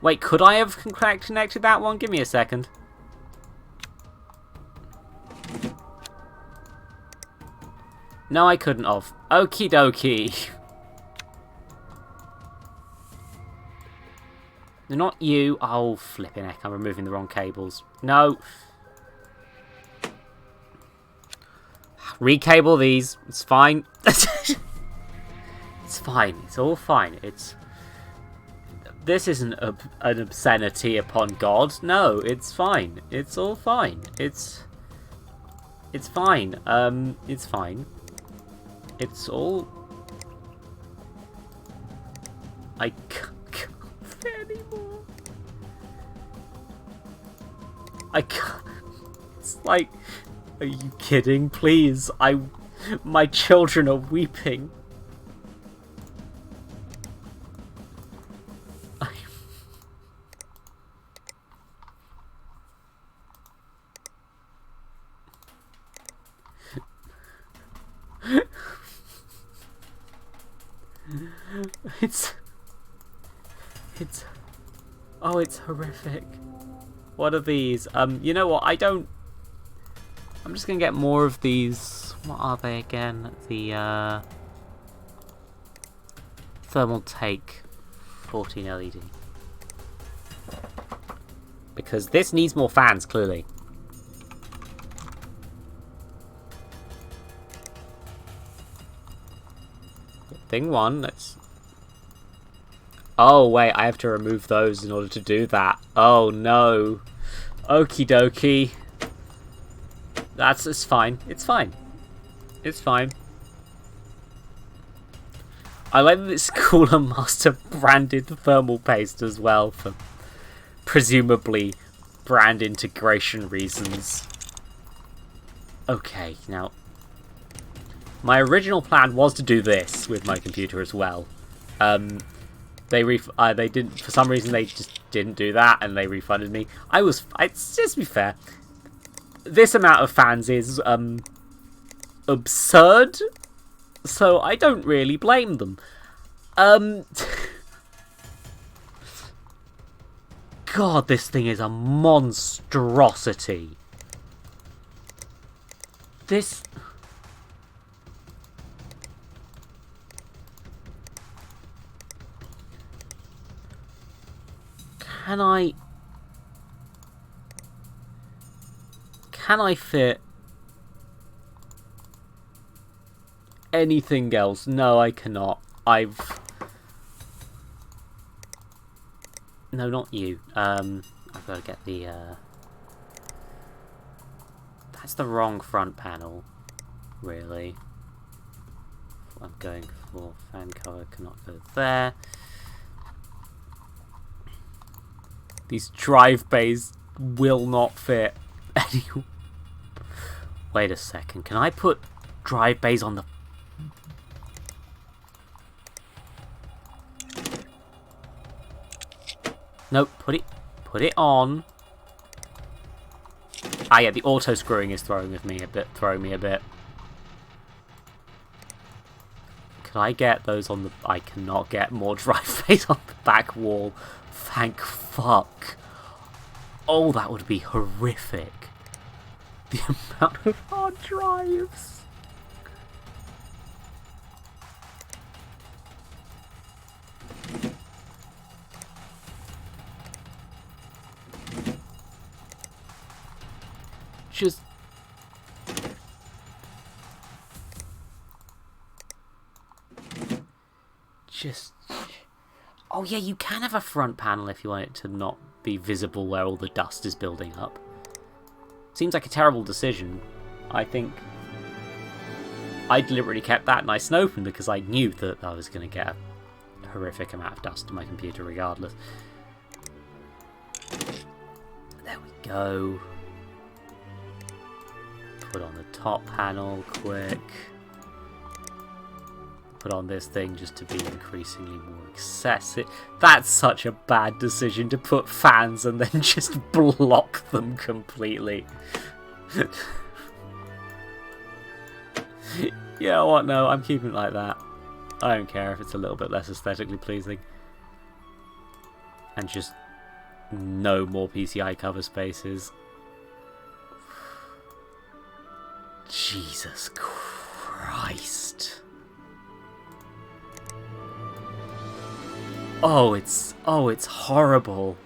Wait, could I have connected that one? Give me a second. No, I couldn't have. Okie dokie. Not you. Oh, flipping heck. I'm removing the wrong cables. No. Recable these. It's fine. It's fine. It's all fine. This isn't an obscenity upon God. No, it's fine. It's all fine. It's fine. It's fine. It's all... I can't fit anymore. I can't... It's like... Are you kidding? Please. My children are weeping. Oh, it's horrific. What are these? You know what? I'm just gonna get more of these. What are they again? The thermal take 14 LED. Because this needs more fans, clearly. Thing one, let's... Oh, wait, I have to remove those in order to do that. Oh, no. Okie dokie. It's fine. It's fine. It's fine. I like that it's Cooler Master branded thermal paste as well for presumably brand integration reasons. Okay, now... My original plan was to do this with my computer as well. They didn't, for some reason they just didn't do that and they refunded me. Just to be fair, this amount of fans is absurd, so I don't really blame them. God, this thing is a monstrosity. This... Can I fit anything else? No, I cannot. No, not you. I've got to get the, That's the wrong front panel, really. What I'm going for. Fan cover cannot go there. These drive bays will not fit anywhere. Wait a second. Can I put drive bays on the... Nope. Put it on. Ah, yeah. The auto screwing is throwing me a bit. Can I get those on the... I cannot get more drive bays on the back wall. Thank fuck. Oh, that would be horrific. The amount of hard drives. Just... Oh yeah, you can have a front panel if you want it to not be visible where all the dust is building up. Seems like a terrible decision. I think I deliberately kept that nice and open because I knew that I was going to get a horrific amount of dust to my computer regardless. There we go. Put on the top panel quick. Put on this thing just to be increasingly more excessive. That's such a bad decision to put fans and then just block them completely. Yeah, what? No, I'm keeping it like that. I don't care if it's a little bit less aesthetically pleasing. And just no more PCI cover spaces. Jesus Christ. Oh, it's horrible.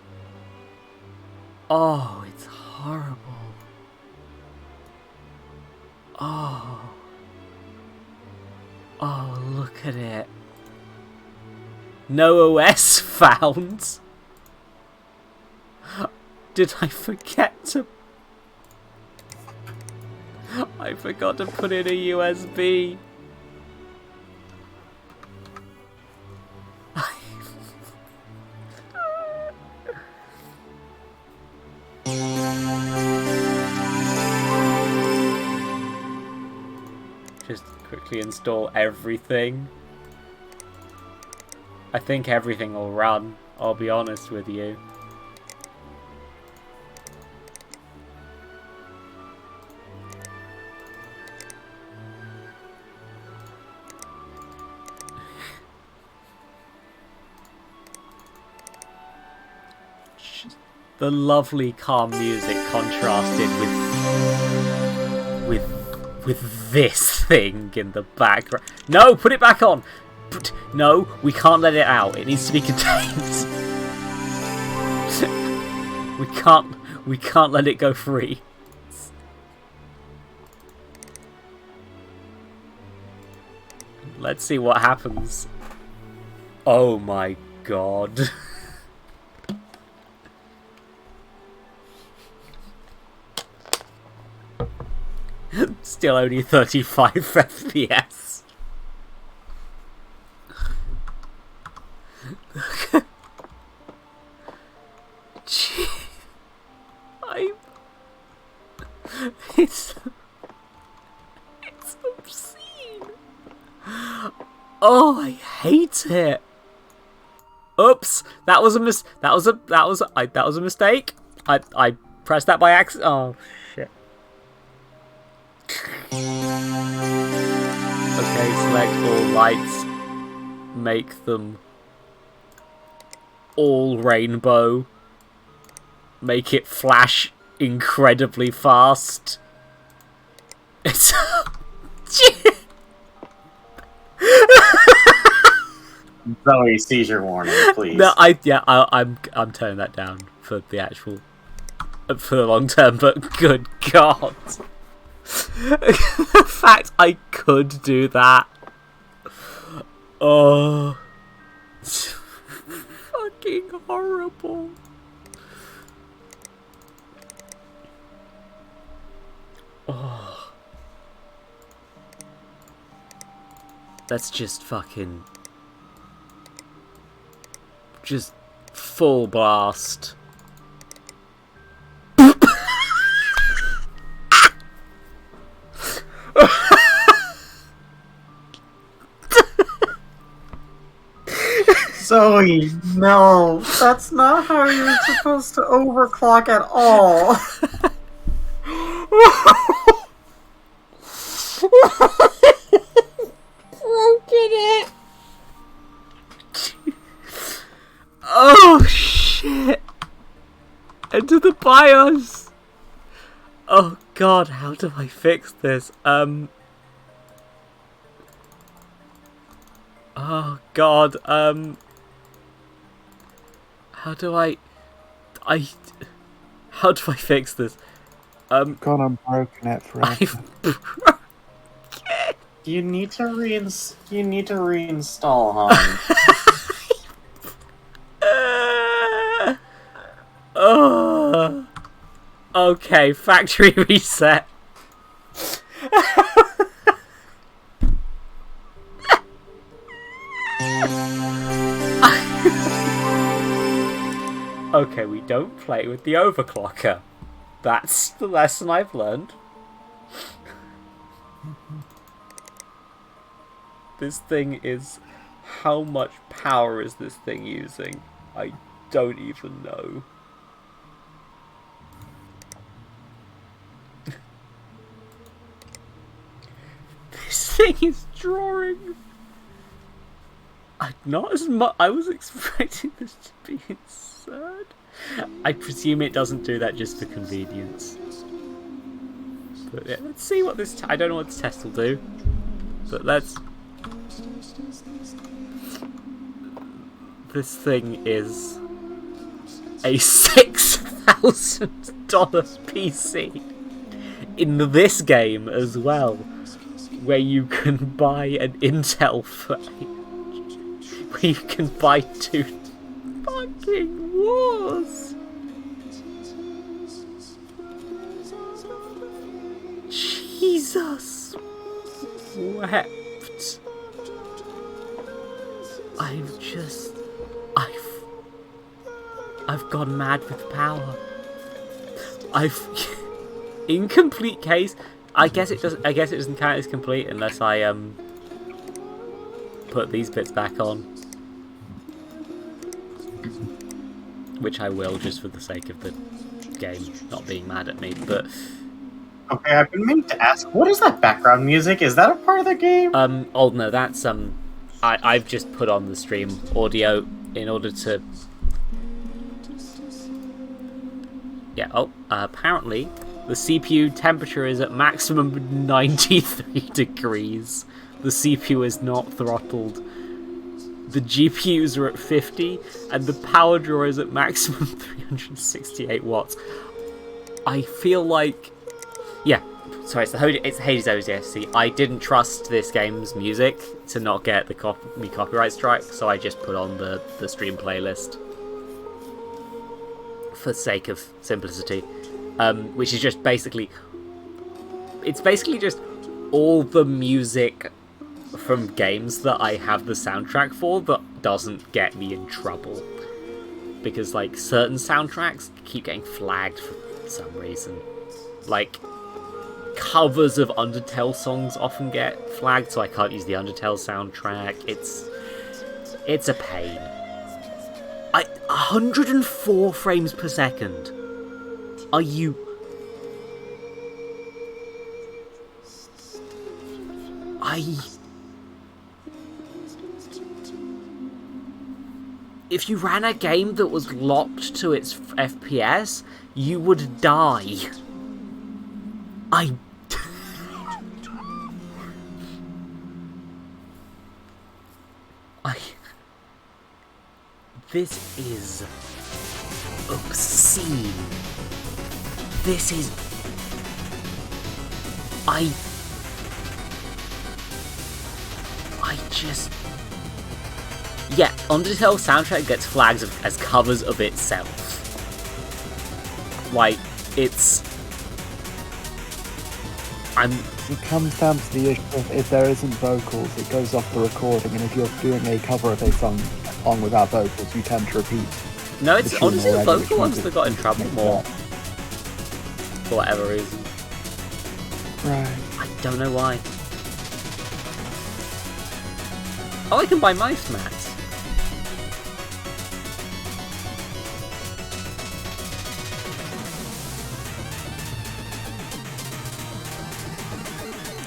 Oh, it's horrible. Oh. Oh, look at it. No OS found. Did I forget to... I forgot to put in a USB. Just quickly install everything. I think everything will run, I'll be honest with you. The lovely calm music contrasted with this thing in the background. No, put it back on. No, we can't let it out. It needs to be contained. we can't let it go free. Let's see what happens. Oh my god. Still only 35 FPS. Gee, it's obscene. Oh, I hate it. Oops, that was a mistake. I pressed that by accident. Oh shit. Okay, select all lights, make them all rainbow, make it flash incredibly fast. It's Zoe, seizure warning, please. No, I'm turning that down for the actual for the long term, but good god. The fact I could do that. Oh. It's fucking horrible. Oh. Let's just fucking... just full blast. Zoe, no, that's not how you're supposed to overclock at all. Broken it. Oh shit! Enter the BIOS. Oh god, how do I fix this? Oh god, how do I fix this? God, I'm broken it forever. You need to reinstall, hon. Okay, factory reset. Okay, we don't play with the overclocker. That's the lesson I've learned. This thing is... How much power is this thing using? I don't even know. This thing is drawing... Not as much... I was expecting this to be absurd. I presume it doesn't do that just for convenience. But yeah, let's see what this... I don't know what this test will do. But let's... This thing is a $6,000 PC in this game as well, where you can buy an Intel where you can buy 2 fucking wars. Jesus wept. I've gone mad with power. Incomplete case. I guess it doesn't count as complete unless I put these bits back on, which I will just for the sake of the game not being mad at me. But Okay, I've been meaning to ask, what is that background music? Is that a part of the game? oh no, that's I've just put on the stream audio in order to... Yeah, apparently the CPU temperature is at maximum 93 degrees. The CPU is not throttled. The GPUs are at 50, and the power draw is at maximum 368 watts. I feel like... Yeah, sorry, it's the Hades ODST. I didn't trust this game's music to not get the copyright strike, so I just put on the stream playlist for sake of simplicity, which is just basically... It's basically just all the music from games that I have the soundtrack for that doesn't get me in trouble. Because, like, certain soundtracks keep getting flagged for some reason. Like, covers of Undertale songs often get flagged, so I can't use the Undertale soundtrack. It's a pain. 104 frames per second. Are you... If you ran a game that was locked to its FPS, you would die. This is obscene. This is... I just... Yeah, Undertale soundtrack gets flags as covers of itself. Like, it's... It comes down to the issue of if there isn't vocals, it goes off the recording, and if you're doing a cover of a song without vocals, you tend to repeat. No, it's the tune honestly the already, vocal which ones means that got in trouble more. For whatever reason. Right. I don't know why. Oh, I can buy mice mats.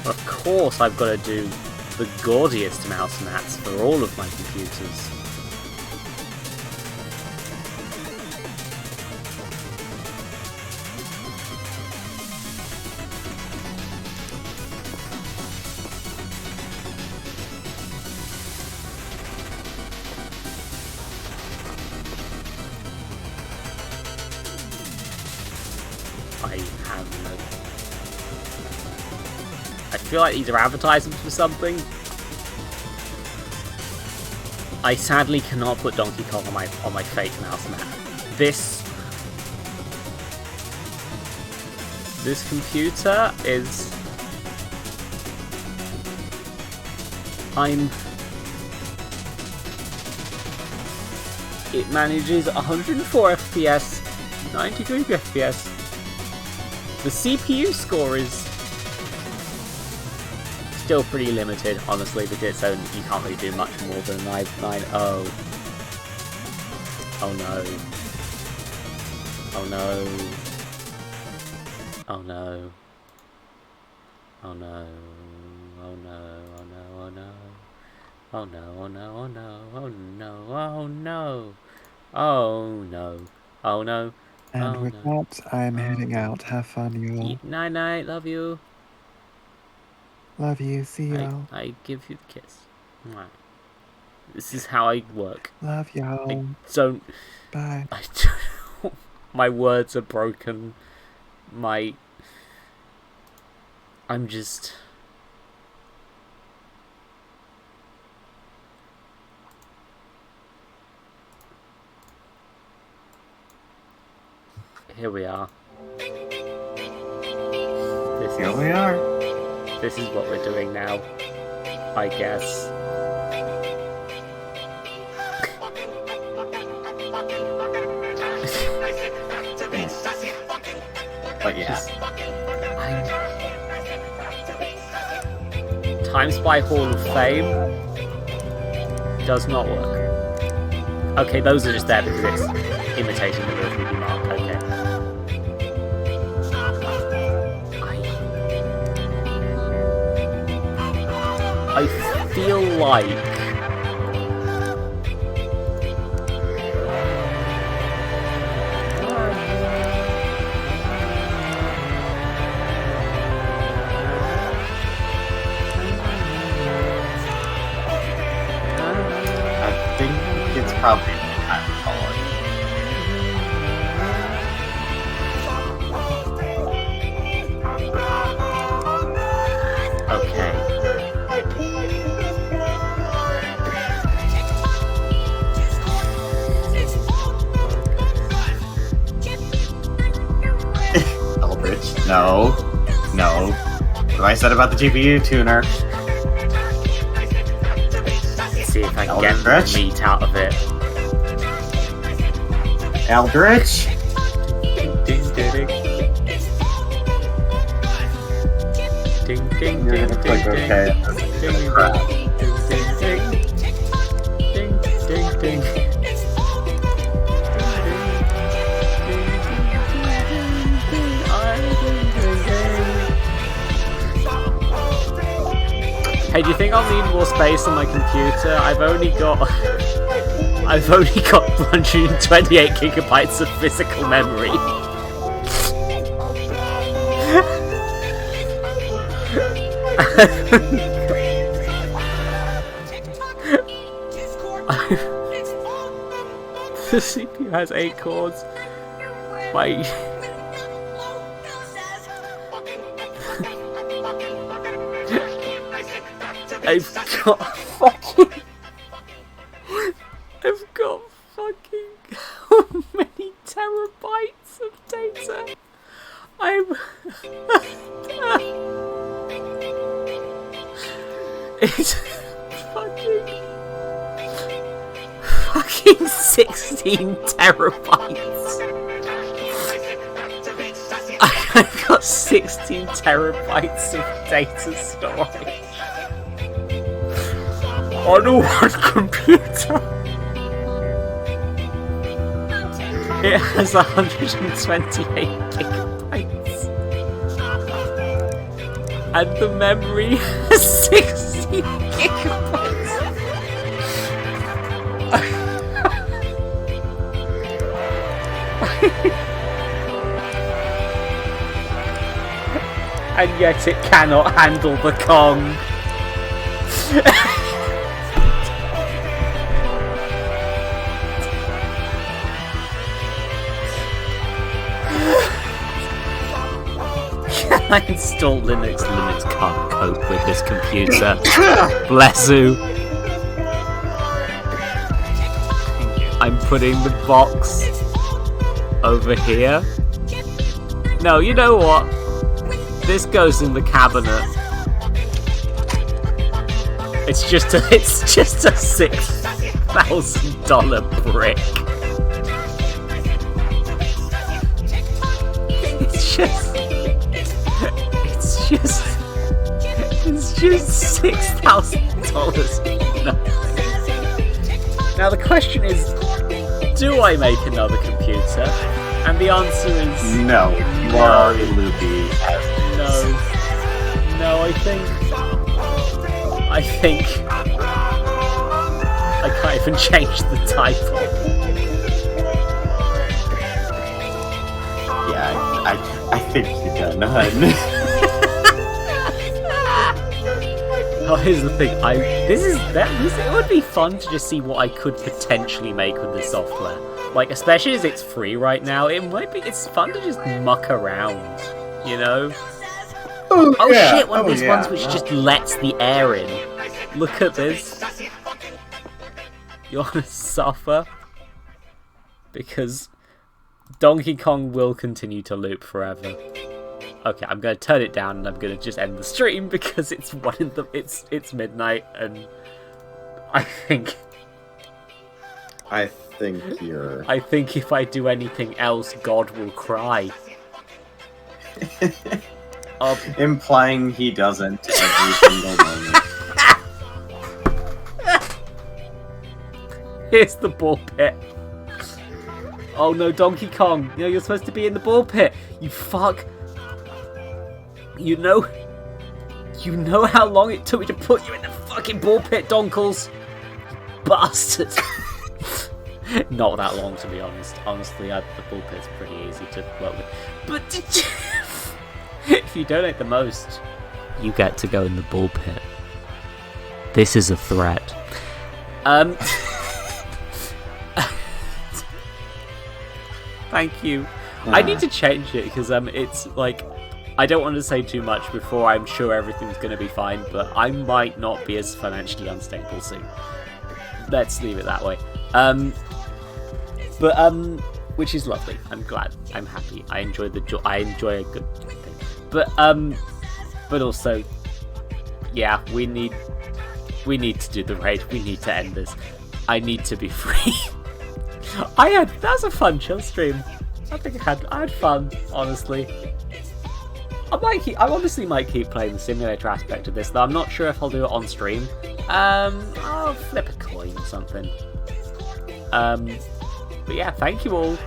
Of course I've got to do the gaudiest mouse mats for all of my computers. I have no... I feel like these are advertisements for something. I sadly cannot put Donkey Kong on my fake mouse map. This computer is... It manages 104 FPS, 93 FPS. The CPU score is still pretty limited, honestly, because you can't really do much more than 9. Oh no. Oh no. Oh no. Oh no. Oh no. Oh no. Oh no. Oh no. Oh no. Oh no. Oh no. Oh no. Oh no. Oh no. And with that, I'm heading out. Have fun, you all. Night night. Love you. Love you. See you all. I give you the kiss. Mwah. This is how I work. Love y'all. I don't. Bye. I don't. My words are broken. I'm just. Here we are. Here we are. This is what we're doing now, I guess. But yeah. Time Spy Hall of Fame does not work. Okay, those are just there because it's imitation of the 3D mark. Okay. I feel like it's probably time to call it. okay. Eldritch, no. No. What I said about the GPU tuner. See if I can get the meat out of it. Eldritch! Ding ding ding ding You're gonna click OK. Crap. Ding ding ding. Hey, do you think I'll need more space on my computer? I've only got 128 gigabytes of physical memory. The CPU has 8 cores. My I've got fucking how many terabytes of data? It's fucking 16 terabytes. I've got 16 terabytes of data storage on one computer. It has 128 gigabytes. And the memory has 60 gigabytes. And yet it cannot handle the Kong. I installed Linux. Linux can't cope with this computer. Bless you. I'm putting the box over here. No, you know what? This goes in the cabinet. It's just a $6,000 brick. It's just $6,000. Now the question is, do I make another computer? And the answer is no. You are already loopy. No, I think I can't even change the title. Yeah, I think you're done, hun. Oh, here's the thing. It would be fun to just see what I could potentially make with this software. Like, especially as it's free right now, it's fun to just muck around, you know? Oh yeah. Shit, one of these ones which just lets the air in. Look at this. You're gonna suffer. Because Donkey Kong will continue to loop forever. Okay, I'm gonna turn it down and I'm gonna just end the stream because it's it's midnight and I think if I do anything else, God will cry. Implying he doesn't every single moment. Here's the ball pit. Oh no, Donkey Kong! You know you're supposed to be in the ball pit. You fuck. You know how long it took me to put you in the fucking ball pit, Donkles. Bastard. Not that long, to be honest. Honestly, the ball pit's pretty easy to work with. But if you donate the most, you get to go in the ball pit. This is a threat. Thank you. I need to change it because it's like I don't want to say too much before I'm sure everything's going to be fine, but I might not be as financially unstable soon. Let's leave it that way. Which is lovely. I'm glad. I'm happy. I enjoy a good thing. But also, yeah, we need to do the raid. We need to end this. I need to be free. That was a fun chill stream. I think I had fun, honestly. I honestly might keep playing the simulator aspect of this, though I'm not sure if I'll do it on stream. I'll flip a coin or something. But yeah, thank you all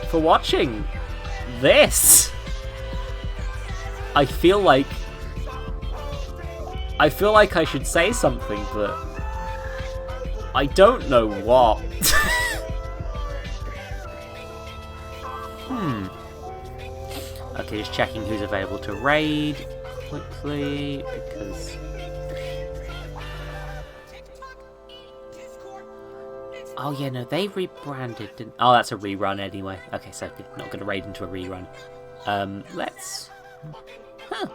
for watching this. I feel like I should say something, but I don't know what. Okay, just checking who's available to raid quickly, because... Oh yeah, no, they rebranded, didn't... Oh, that's a rerun anyway. Okay, so good. Not going to raid into a rerun. Let's... Huh.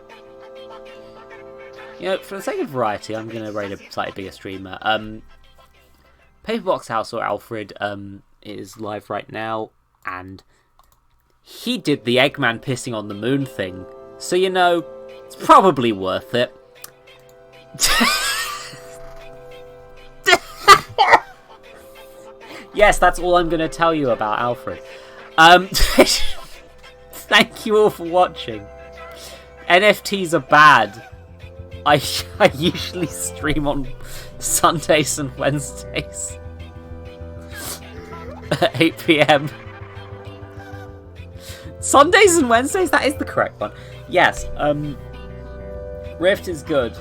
You know, for the sake of variety, I'm going to raid a slightly bigger streamer. Paperbox House or Alfred is live right now, and he did the Eggman pissing on the moon thing, so you know, it's probably worth it. Yes, that's all I'm going to tell you about Alfred. Thank you all for watching. NFTs are bad. I usually stream on Sundays and Wednesdays at 8 PM. Sundays and Wednesdays? That is the correct one. Yes, Rift is good.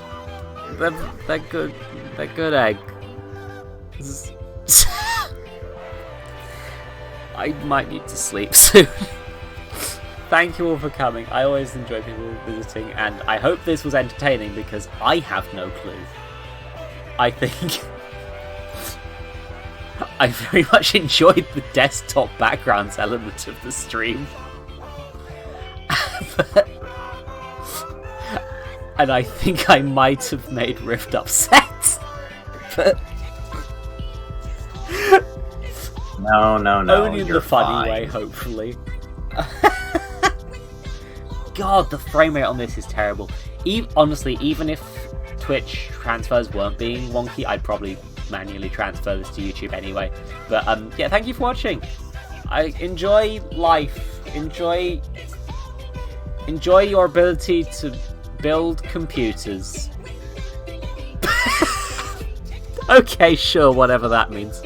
They're good. They're good egg. I might need to sleep soon. Thank you all for coming. I always enjoy people visiting, and I hope this was entertaining because I have no clue. I think I very much enjoyed the desktop backgrounds element of the stream. and I think I might have made Rift upset. But No, only in you're the funny fine. way, hopefully. God, the frame rate on this is terrible. Honestly, even if Twitch transfers weren't being wonky, I'd probably manually transfer this to YouTube anyway. But yeah, thank you for watching. I enjoy life. Enjoy your ability to build computers. Okay, sure, whatever that means.